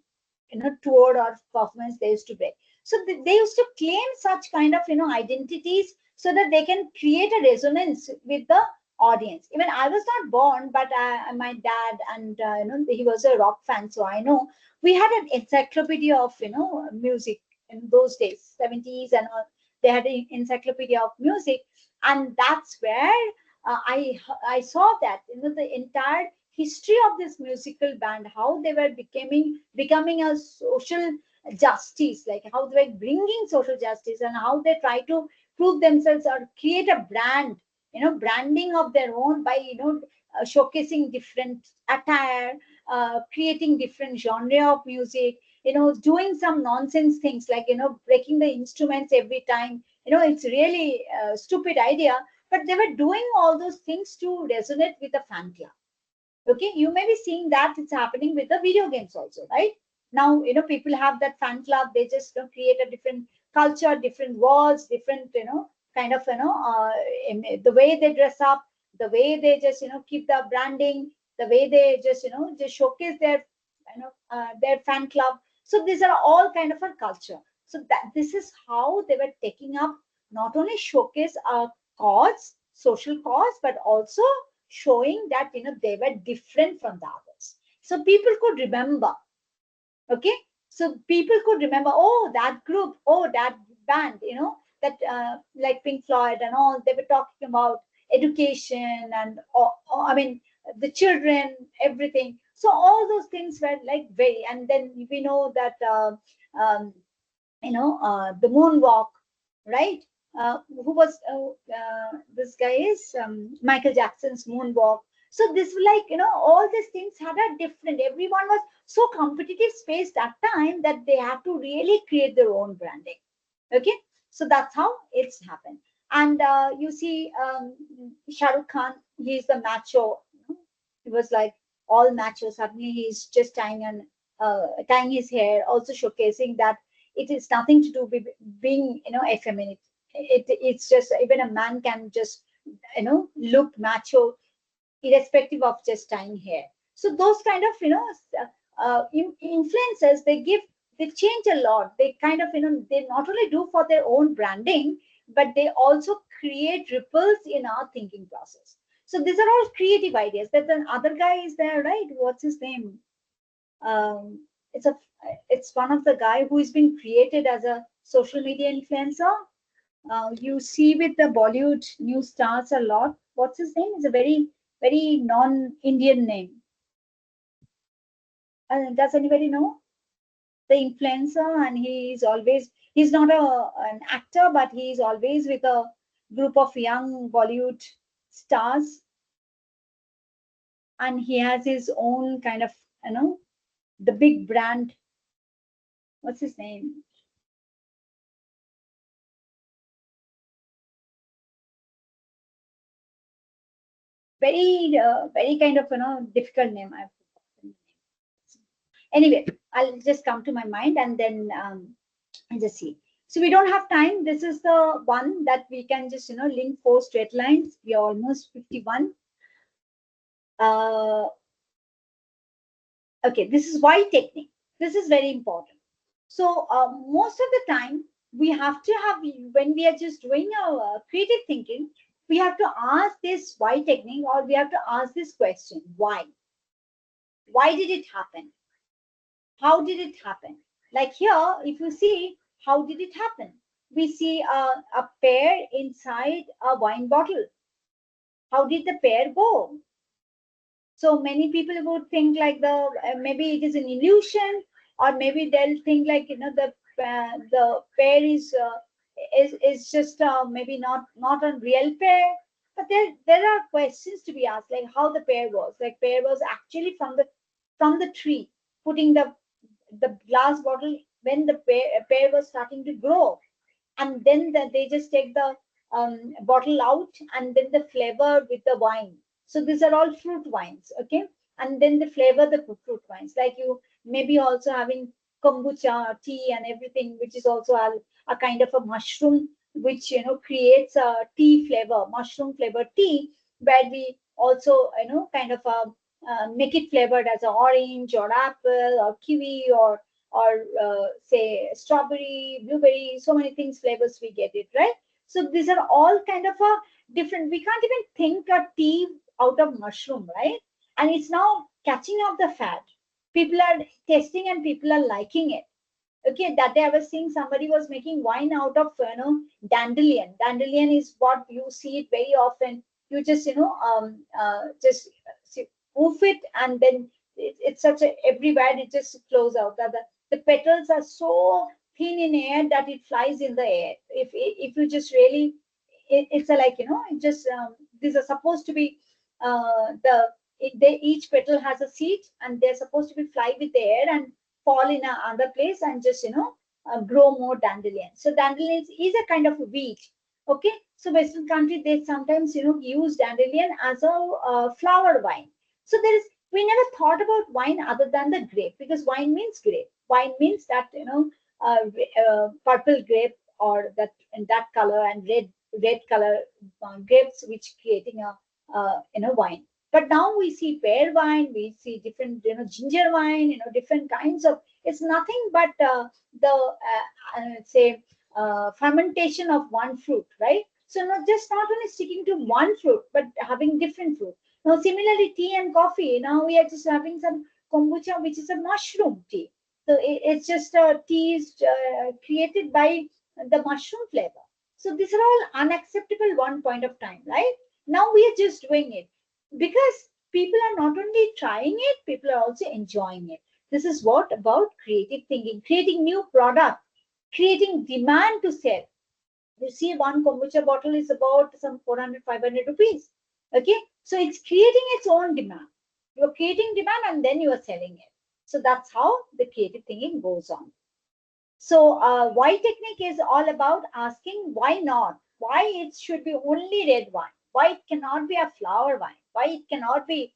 [SPEAKER 1] tour or performance they used to break. So they used to claim such kind of identities so that they can create a resonance with the audience. Even I was not born, but my dad and he was a rock fan, so I know we had an encyclopedia of music in those days, 70s and all. They had an encyclopedia of music, and that's where I saw that the entire history of this musical band, how they were becoming a social justice, like how they were bringing social justice, and how they try to prove themselves or create a brand, branding of their own by showcasing different attire, creating different genre of music, doing some nonsense things like breaking the instruments every time. It's really a stupid idea, but they were doing all those things to resonate with the fan club. Okay, you may be seeing that it's happening with the video games also, right? Now, people have that fan club. They just create a different culture, different walls, different, kind of, the way they dress up, the way they just, keep the branding, the way they just, just showcase their fan club. So these are all kind of a culture. So that this is how they were taking up, not only showcase a cause, social cause, but also showing that they were different from the others, so people could remember. Okay, so people could remember, oh, that group, oh, that band, that like Pink Floyd and all, they were talking about education and I mean the children, everything. So all those things were like very, and then we know that um, the moonwalk, right? Who was this guy is Michael Jackson's moonwalk. So this, like, all these things had a different, everyone was so competitive space that time that they have to really create their own branding. Okay, so that's how it's happened. And you see Shah Rukh Khan, he's the macho. He was like all macho. Suddenly he's just tying his hair, also showcasing that it is nothing to do with being effeminate. It's just even a man can just look macho irrespective of just tying hair. So those kind of influencers, they change a lot. They kind of they not only do for their own branding, but they also create ripples in our thinking process. So these are all creative ideas. That the other guy is there, right? What's his name? um, it's a it's one of the guy who has been created as a social media influencer. You see with the Bollywood new stars a lot. What's his name? It's a very non-Indian name. Does anybody know the influencer? And he's not an actor, but he's always with a group of young Bollywood stars, and he has his own kind of the big brand. What's his name? Very kind of difficult name. I've forgotten. Anyway, I'll just come to my mind, and then I'll just see. So we don't have time. This is the one that we can just link 4 straight lines. We are almost 51. Okay, this is why technique. This is very important. So most of the time we have to have, when we are just doing our creative thinking, we have to ask this why technique, or we have to ask this question: why? Why did it happen? How did it happen? Like here, if you see, how did it happen? We see a pear inside a wine bottle. How did the pear go? So many people would think like maybe it is an illusion, or maybe they'll think like the pear is just maybe not a real pear. But there are questions to be asked, like how the pear was. Like pear was actually from the tree, putting the glass bottle when the pear was starting to grow, and then they just take the bottle out, and then the flavor with the wine. So these are all fruit wines, okay? And then they flavor the fruit wines, like you maybe also having kombucha, tea, and everything, which is also a kind of a mushroom, which creates a tea flavor, mushroom flavored tea, where we also kind of make it flavored as an orange or apple or kiwi or say strawberry, blueberry, so many things flavors we get it, right? So these are all kind of a different. We can't even think a tea out of mushroom, right? And it's now catching up the fad. People are testing and people are liking it. Okay, that day I was seeing somebody was making wine out of dandelion. Dandelion is what you see it very often. You just just oof it, and then it's such a everywhere it just flows out. The petals are so thin in air that it flies in the air. If you just really, it's a like it just these are supposed to be they each petal has a seed and they're supposed to be fly with the air and fall in another place and just grow more dandelion. So dandelion is a kind of a weed. Okay, so Western country they sometimes use dandelion as a flower wine. So we never thought about wine other than the grape, because wine means grape. Wine means that purple grape or that in that color, and red color grapes which creating a wine. But now we see pear wine, we see different, ginger wine, different kinds of. It's nothing but say fermentation of one fruit, right? So not only sticking to one fruit, but having different fruit. Now, similarly, tea and coffee. Now we are just having some kombucha, which is a mushroom tea. So it's just tea is created by the mushroom flavor. So these are all unacceptable one point of time, right? Now we are just doing it because people are not only trying it, people are also enjoying it. This is what about creative thinking, creating new product, creating demand to sell. You see, one kombucha bottle is about some 400, 500 rupees. Okay, so it's creating its own demand. You're creating demand and then you are selling it. So that's how the creative thinking goes on. So why technique is all about asking why not, why it should be only red wine, why it cannot be a flower wine, why it cannot be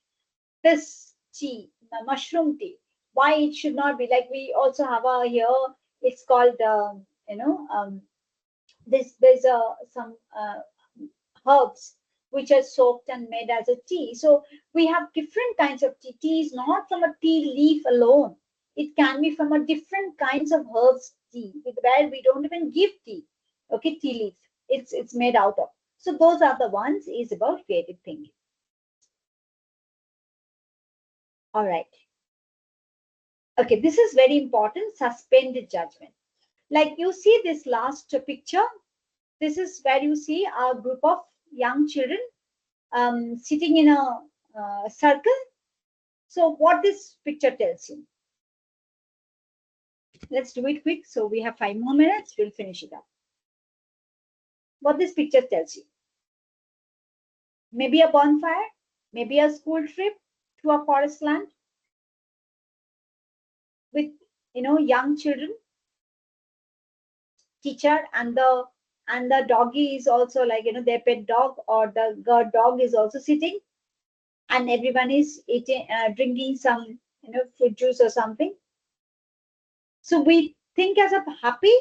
[SPEAKER 1] this tea, mushroom tea, why it should not be like we also have a here. It's called there's some herbs which are soaked and made as a tea. So we have different kinds of tea. Tea is not from a tea leaf alone. It can be from a different kinds of herbs tea, where we don't even give tea. Okay, tea leaf. It's made out of. So those are the ones is about creative thinking. All right. Okay, this is very important. Suspended judgment. Like you see this last picture. This is where you see a group of young children sitting in a circle. So what this picture tells you? Let's do it quick. So we have 5 more minutes. We'll finish it up. What this picture tells you? Maybe a bonfire, maybe a school trip to a forest land with young children, teacher, and the doggy is also like their pet dog or the dog is also sitting, and everyone is eating, drinking some fruit juice or something. So we think as a happy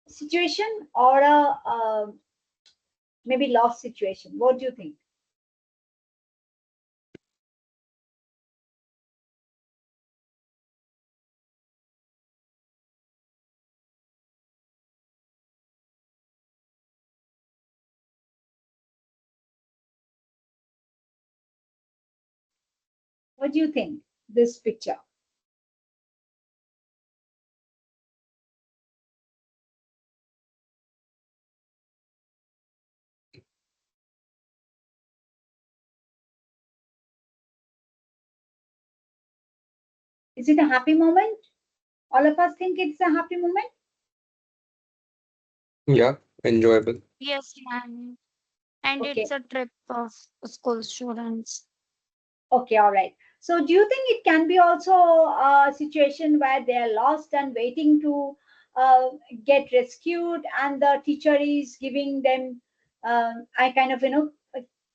[SPEAKER 1] situation or a maybe lost situation. What do you think? What do you think? This picture. Is it a happy moment? All of us think it's a happy moment.
[SPEAKER 2] Yeah, enjoyable.
[SPEAKER 3] Yes, ma'am. And
[SPEAKER 1] Okay.
[SPEAKER 3] it's a trip of school students.
[SPEAKER 1] Okay, all right. So do you think it can be also a situation where they are lost and waiting to get rescued, and the teacher is giving them, I kind of,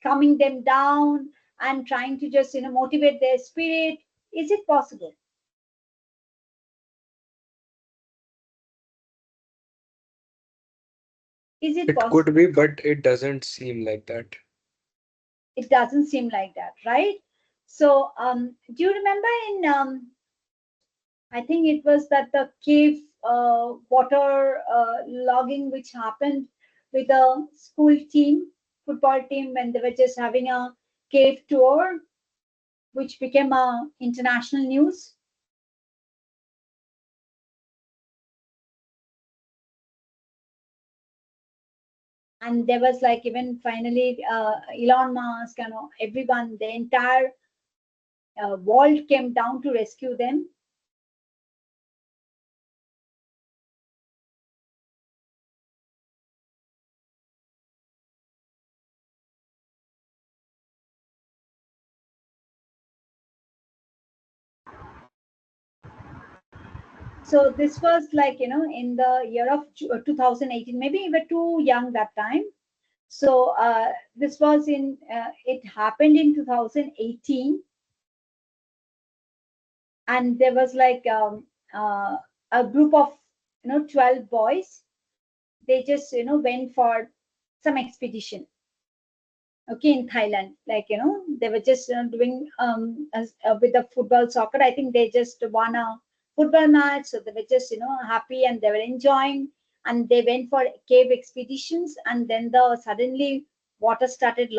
[SPEAKER 1] calming them down and trying to just, motivate their spirit? Is it possible? Is it
[SPEAKER 2] It
[SPEAKER 1] possible?
[SPEAKER 2] could be, but it doesn't seem like that.
[SPEAKER 1] It doesn't seem like that, right? So, do you remember in I think it was that the cave water logging which happened with the school team, football team, when they were just having a cave tour, which became a international news. And there was like even finally Elon Musk and everyone, the entire world came down to rescue them. So this was like, in the year of 2018, maybe we were too young that time. So this was it happened in 2018. And there was like a group of, 12 boys. They just, went for some expedition. Okay, in Thailand, like, they were just doing with the football soccer. I think they just won a football match. So they were just, happy and they were enjoying. And they went for cave expeditions. And then suddenly water started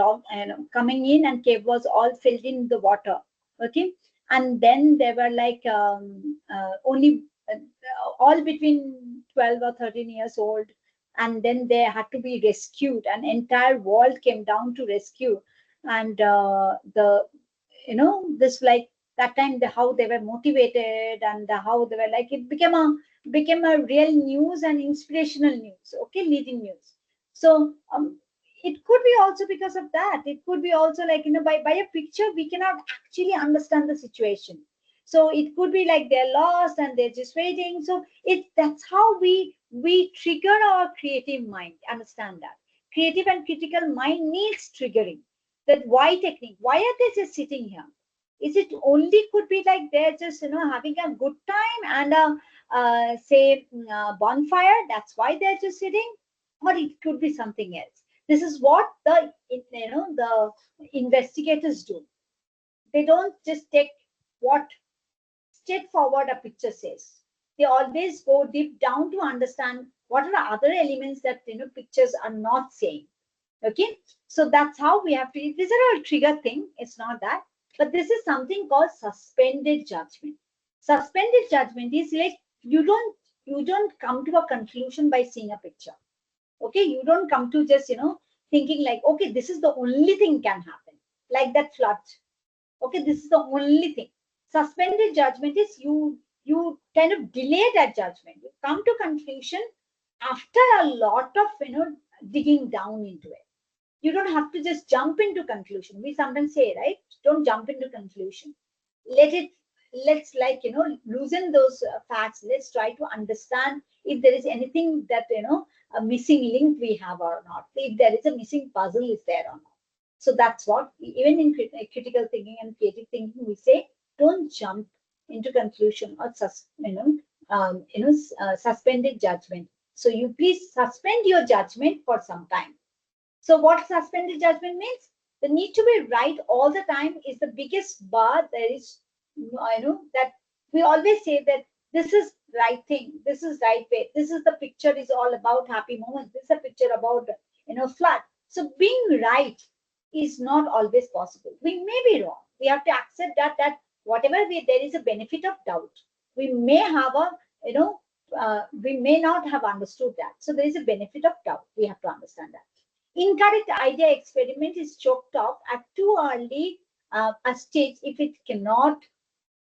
[SPEAKER 1] coming in and cave was all filled in the water. Okay. And then they were like only all between 12 or 13 years old, and then they had to be rescued. An entire world came down to rescue. And this like that time, how they were motivated, and how they were like, it became a real news and inspirational news. Okay, leading news. So it could be also because of that. It could be also like, by a picture we cannot actually understand the situation. So it could be like they're lost and they're just waiting. So that's how we trigger our creative mind. Understand that creative and critical mind needs triggering. That why technique? Why are they just sitting here? Is it only could be like they're just having a good time and say bonfire? That's why they're just sitting, or it could be something else. This is what the investigators do. They don't just take what straightforward a picture says. They always go deep down to understand what are the other elements that pictures are not saying. Okay, so that's how we have to. These are all trigger thing. It's not that, but this is something called suspended judgment. Suspended judgment is like you don't come to a conclusion by seeing a picture. Okay, you don't come to just thinking like, okay, this is the only thing can happen, like that flood. Okay, this is the only thing. Suspended judgment is you kind of delay that judgment. You come to conclusion after a lot of digging down into it. You don't have to just jump into conclusion. We sometimes say, right, don't jump into conclusion. Let's like loosen those facts. Let's try to understand if there is anything that a missing link we have or not, if there is a missing puzzle is there or not. So that's what, even in critical thinking and creative thinking, we say, don't jump into conclusion or suspended judgment. So you please suspend your judgment for some time. So what suspended judgment means? The need to be right all the time is the biggest bar there is. That we always say that this is right thing, this is right way, this is the picture is all about happy moments, this is a picture about flood. So being right is not always possible. We may be wrong. We have to accept that whatever there is a benefit of doubt. We may have we may not have understood that. So there is a benefit of doubt. We have to understand that. Incorrect idea experiment is choked off at too early a stage if it cannot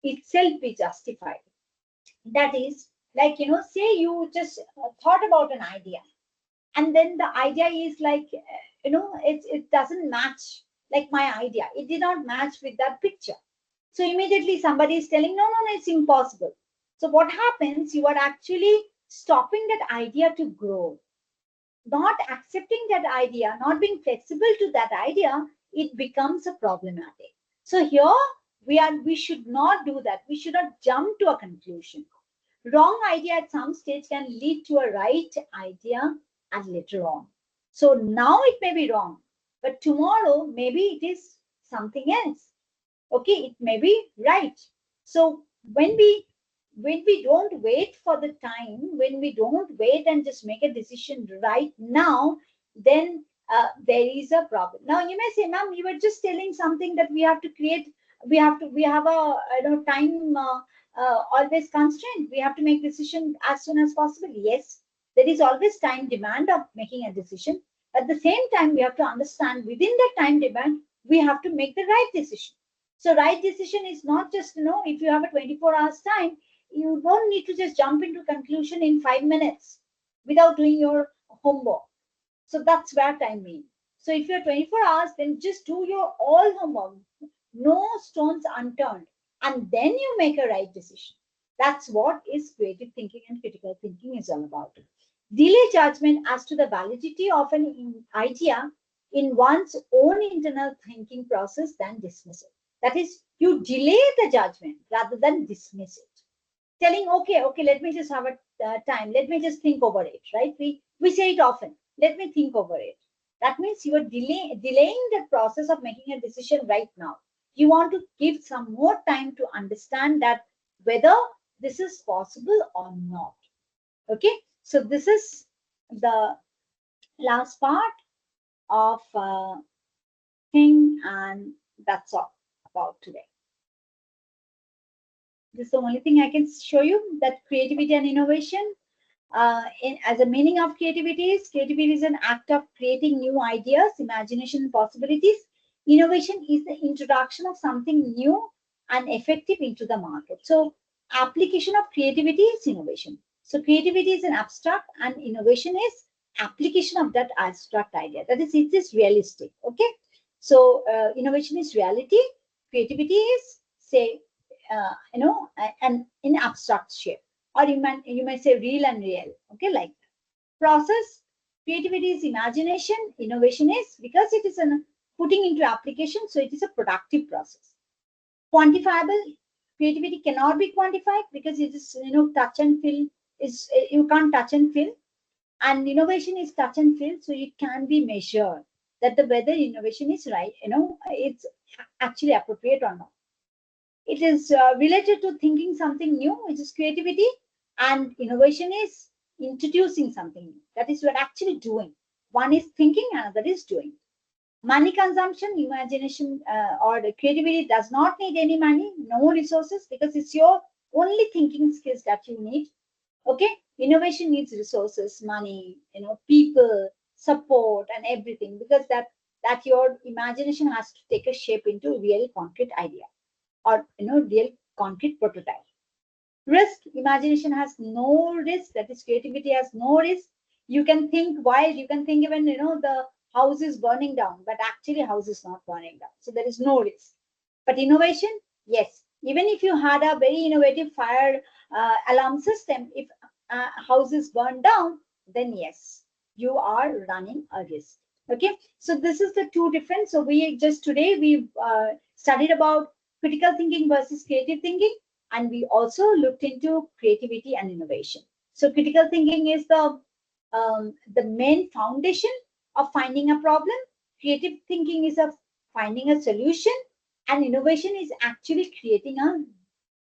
[SPEAKER 1] itself be justified. That is, like, say you just thought about an idea, and then the idea is like, it doesn't match, like my idea. It did not match with that picture. So immediately somebody is telling, no, it's impossible. So what happens? You are actually stopping that idea to grow. Not accepting that idea, not being flexible to that idea, it becomes a problematic. So here we should not do that. We should not jump to a conclusion. Wrong idea at some stage can lead to a right idea and later on. So now it may be wrong, but tomorrow maybe it is something else. Okay, it may be right. So when we don't wait for the time, when we don't wait and just make a decision right now, then there is a problem. Now you may say, ma'am, you were just telling something that we have to create, we have a time always constraint. We have to make decision as soon as possible. Yes, there is always time demand of making a decision. At the same time, we have to understand within that time demand, we have to make the right decision. So right decision is not just, if you have a 24 hours time, you don't need to just jump into conclusion in 5 minutes without doing your homework. So that's where time means. So if you're 24 hours, then just do your all homework, no stones unturned, and then you make a right decision. That's what is creative thinking and critical thinking is all about. Delay judgment as to the validity of an idea in one's own internal thinking process than dismiss it. That is, you delay the judgment rather than dismiss it. Telling, okay, let me just have a time. Let me just think over it, right? We say it often. Let me think over it. That means you are delaying the process of making a decision right now. You want to give some more time to understand that whether this is possible or not. Okay, so this is the last part of thing, and that's all about today. This is the only thing I can show you, that creativity and innovation. As a meaning of creativity is an act of creating new ideas, imagination, and possibilities. Innovation is the introduction of something new and effective into the market. So application of creativity is innovation. So creativity is an abstract and innovation is application of that abstract idea. That is, it is realistic. Okay. So innovation is reality. Creativity is, say, an in abstract shape, or you may say real and real. Okay, like that. Process. Creativity is imagination. Innovation is, because it is an putting into application, so it is a productive process. Quantifiable. Creativity cannot be quantified because it is touch and feel. Is you can't touch and feel, and innovation is touch and feel, so it can be measured that the whether innovation is right, it's actually appropriate or not. It is related to thinking something new, which is creativity, and innovation is introducing something new. That is what actually doing. One is thinking, another is doing. Money consumption, imagination, or the creativity does not need any money, no resources, because it's your only thinking skills that you need. Okay, innovation needs resources, money, people, support, and everything, because that your imagination has to take a shape into real concrete idea, or real concrete prototype. Risk. Imagination has no risk. That is, creativity has no risk. You can think wild. You can think even the house is burning down, but actually house is not burning down. So there is no risk. But innovation, yes. Even if you had a very innovative fire alarm system, if house is burned down, then yes, you are running a risk. Okay, so this is the two different. So we just today we studied about critical thinking versus creative thinking, and we also looked into creativity and innovation. So critical thinking is the main foundation of finding a problem. Creative thinking is of finding a solution, and innovation is actually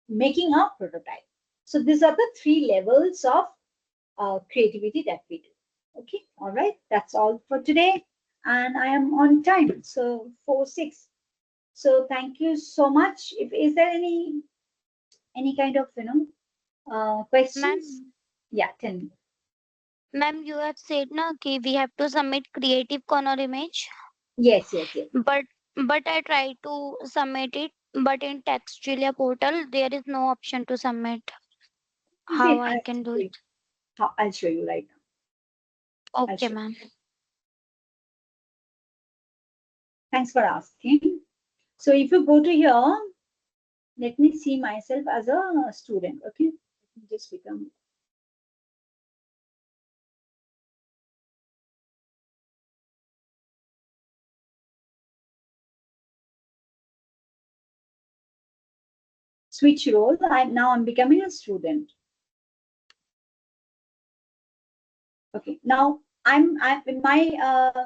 [SPEAKER 1] making a prototype. So these are the three levels of creativity that we do. Okay, all right, that's all for today, and I am on time, so 4:06. So thank you so much. Is there any kind of questions?
[SPEAKER 3] Ma'am,
[SPEAKER 1] Yeah, tell me.
[SPEAKER 3] ma'am, you have said na कि we have to submit creative corner image,
[SPEAKER 1] Yes.
[SPEAKER 3] but I try to submit it, but in Textulia portal there is no option to submit. How
[SPEAKER 1] Wait,
[SPEAKER 3] I can do it?
[SPEAKER 1] I'll show you right now. I'll
[SPEAKER 3] Okay,
[SPEAKER 1] show you.
[SPEAKER 3] ma'am.
[SPEAKER 1] Thanks for asking. So if you go to here, let me see myself as a student. Okay, let me just become. Switch role. I'm becoming a student. Okay, now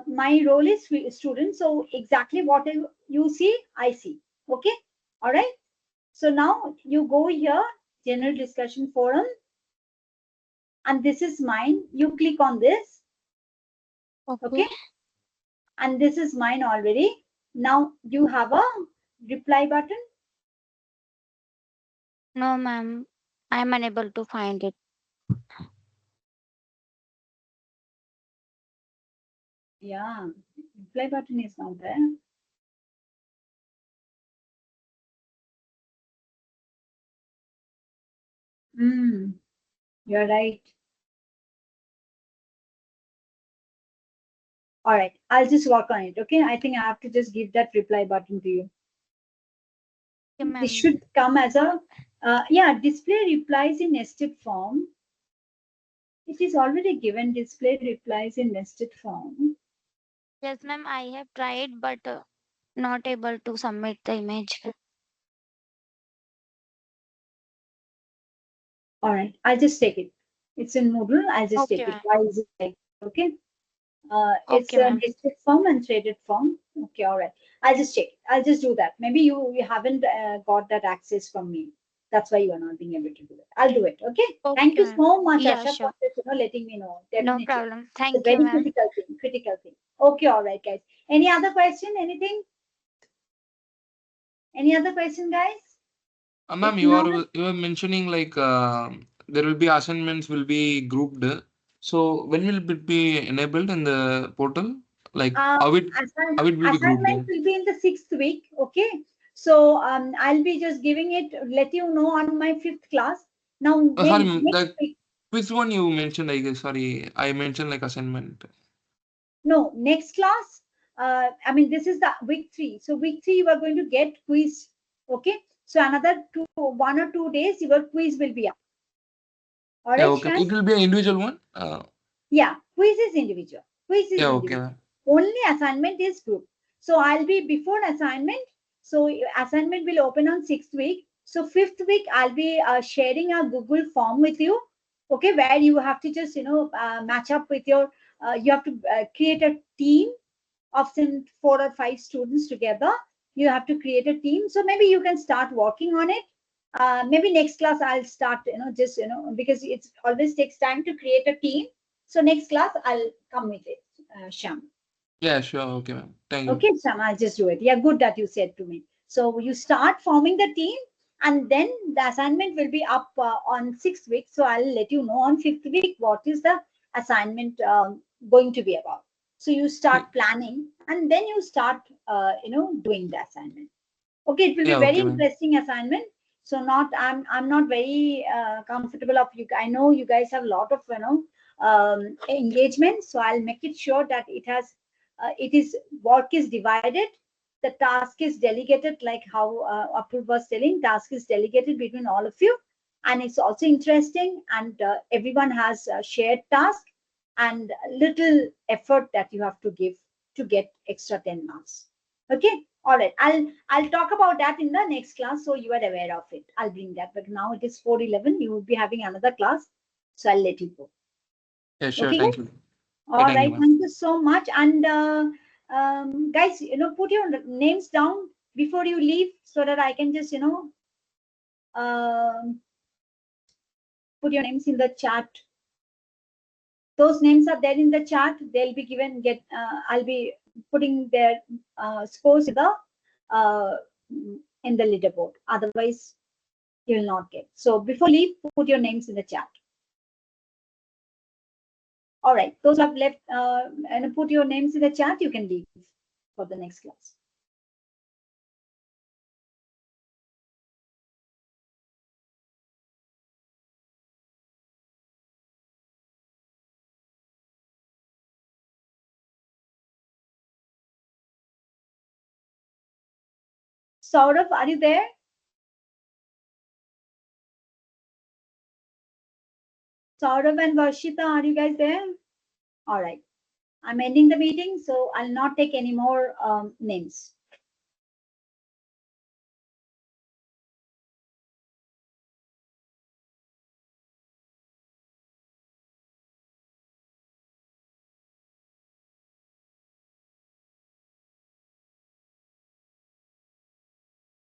[SPEAKER 1] my role is student. So exactly what you see, I see. Okay. All right. So now you go here, general discussion forum, and this is mine. You click on this. Okay. And this is mine already. Now you have a reply button.
[SPEAKER 3] No, ma'am. I'm unable to find it.
[SPEAKER 1] Yeah, reply button is not there. You're right. All right, I'll just work on it. Okay, I think I have to just give that reply button to you.
[SPEAKER 3] Okay, ma'am.
[SPEAKER 1] This should come as a yeah, display replies in nested form. It is already given display replies in nested form.
[SPEAKER 3] Yes, ma'am. I have tried, but not able to submit the image.
[SPEAKER 1] All right, I'll just take it. It's in Moodle. I'll just
[SPEAKER 3] Okay,
[SPEAKER 1] take it.
[SPEAKER 3] ma'am.
[SPEAKER 1] Why is it like okay? It's
[SPEAKER 3] Okay,
[SPEAKER 1] a
[SPEAKER 3] ma'am.
[SPEAKER 1] nested form and threaded form. Okay, all right. I'll just check it. I'll just do that. Maybe you haven't got that access from me. That's why you are not being able to do it. I'll do it. Okay. Thank
[SPEAKER 3] Okay,
[SPEAKER 1] you
[SPEAKER 3] ma'am.
[SPEAKER 1] so much,
[SPEAKER 3] Yeah,
[SPEAKER 1] Asha, for
[SPEAKER 3] sure.
[SPEAKER 1] letting me know.
[SPEAKER 3] No
[SPEAKER 1] Definitely.
[SPEAKER 3] problem.
[SPEAKER 1] It's a
[SPEAKER 3] Thank you,
[SPEAKER 1] very
[SPEAKER 3] ma'am.
[SPEAKER 1] critical thing. Critical thing. Okay, all right, guys. Any other question? Anything? Any other question, guys?
[SPEAKER 5] Ma'am,
[SPEAKER 1] If
[SPEAKER 5] you
[SPEAKER 1] not,
[SPEAKER 5] are mentioning like there will be assignments will be grouped. So when will it be enabled in the portal? Like how it will be grouped?
[SPEAKER 1] assignment will be in the 6th week. Okay. So I'll be just giving it, let you know on my 5th class. Now,
[SPEAKER 5] Oh, sorry,
[SPEAKER 1] when next
[SPEAKER 5] the
[SPEAKER 1] week,
[SPEAKER 5] which one you mentioned? I guess sorry, I mentioned like assignment.
[SPEAKER 1] no, next class, I mean, this is the week 3. So week 3, you are going to get quiz. Okay. So another 1 or 2 days, your quiz will be up. All
[SPEAKER 5] Yeah,
[SPEAKER 1] right,
[SPEAKER 5] okay.
[SPEAKER 1] Shan?
[SPEAKER 5] It will be an individual one.
[SPEAKER 1] Yeah, quiz is individual. Quiz is
[SPEAKER 5] Yeah,
[SPEAKER 1] individual.
[SPEAKER 5] okay.
[SPEAKER 1] Only assignment is group. So I'll be before assignment. So assignment will open on 6th week. So 5th week, I'll be sharing a Google form with you. Okay, where you have to just, match up with your, you have to create a team of some 4 or 5 students together. You have to create a team. So maybe you can start working on it. Maybe next class I'll start, just, because it always takes time to create a team. So next class I'll come with it, Sham.
[SPEAKER 5] Yeah, sure. Okay, ma'am. Thank you.
[SPEAKER 1] Okay, Sham, I'll just do it. Yeah, good that you said to me. So you start forming the team, and then the assignment will be up on 6th week. So I'll let you know on 5th week what is the assignment going to be about. So you start planning, and then you start, doing the assignment. Okay, it will be
[SPEAKER 5] Yeah,
[SPEAKER 1] very
[SPEAKER 5] okay, ma'am.
[SPEAKER 1] interesting assignment. So I'm not very comfortable of you. I know you guys have a lot of engagement. So I'll make it sure that it is work is divided. The task is delegated, like how Apurva was telling. Task is delegated between all of you, and it's also interesting. And everyone has a shared task and little effort that you have to give to get extra 10 marks. Okay. All right. I'll talk about that in the next class, so you are aware of it. I'll bring that. But now it is 4:11. You will be having another class, so I'll let you go.
[SPEAKER 5] Yeah, sure.
[SPEAKER 1] Okay.
[SPEAKER 5] Thank you.
[SPEAKER 1] All
[SPEAKER 5] Thank you,
[SPEAKER 1] right.
[SPEAKER 5] ma'am.
[SPEAKER 1] Thank you so much. And guys, put your names down before you leave, so that I can just um put your names in the chat. Those names are there in the chat. They'll be given. I'll be putting their scores uh, in the leaderboard. Otherwise, you will not get. So before you leave, put your names in the chat. All right. Those who have left and put your names in the chat, you can leave for the next class. Saurav, are you there? Saurav and Varshita, are you guys there? All right. I'm ending the meeting, so I'll not take any more names.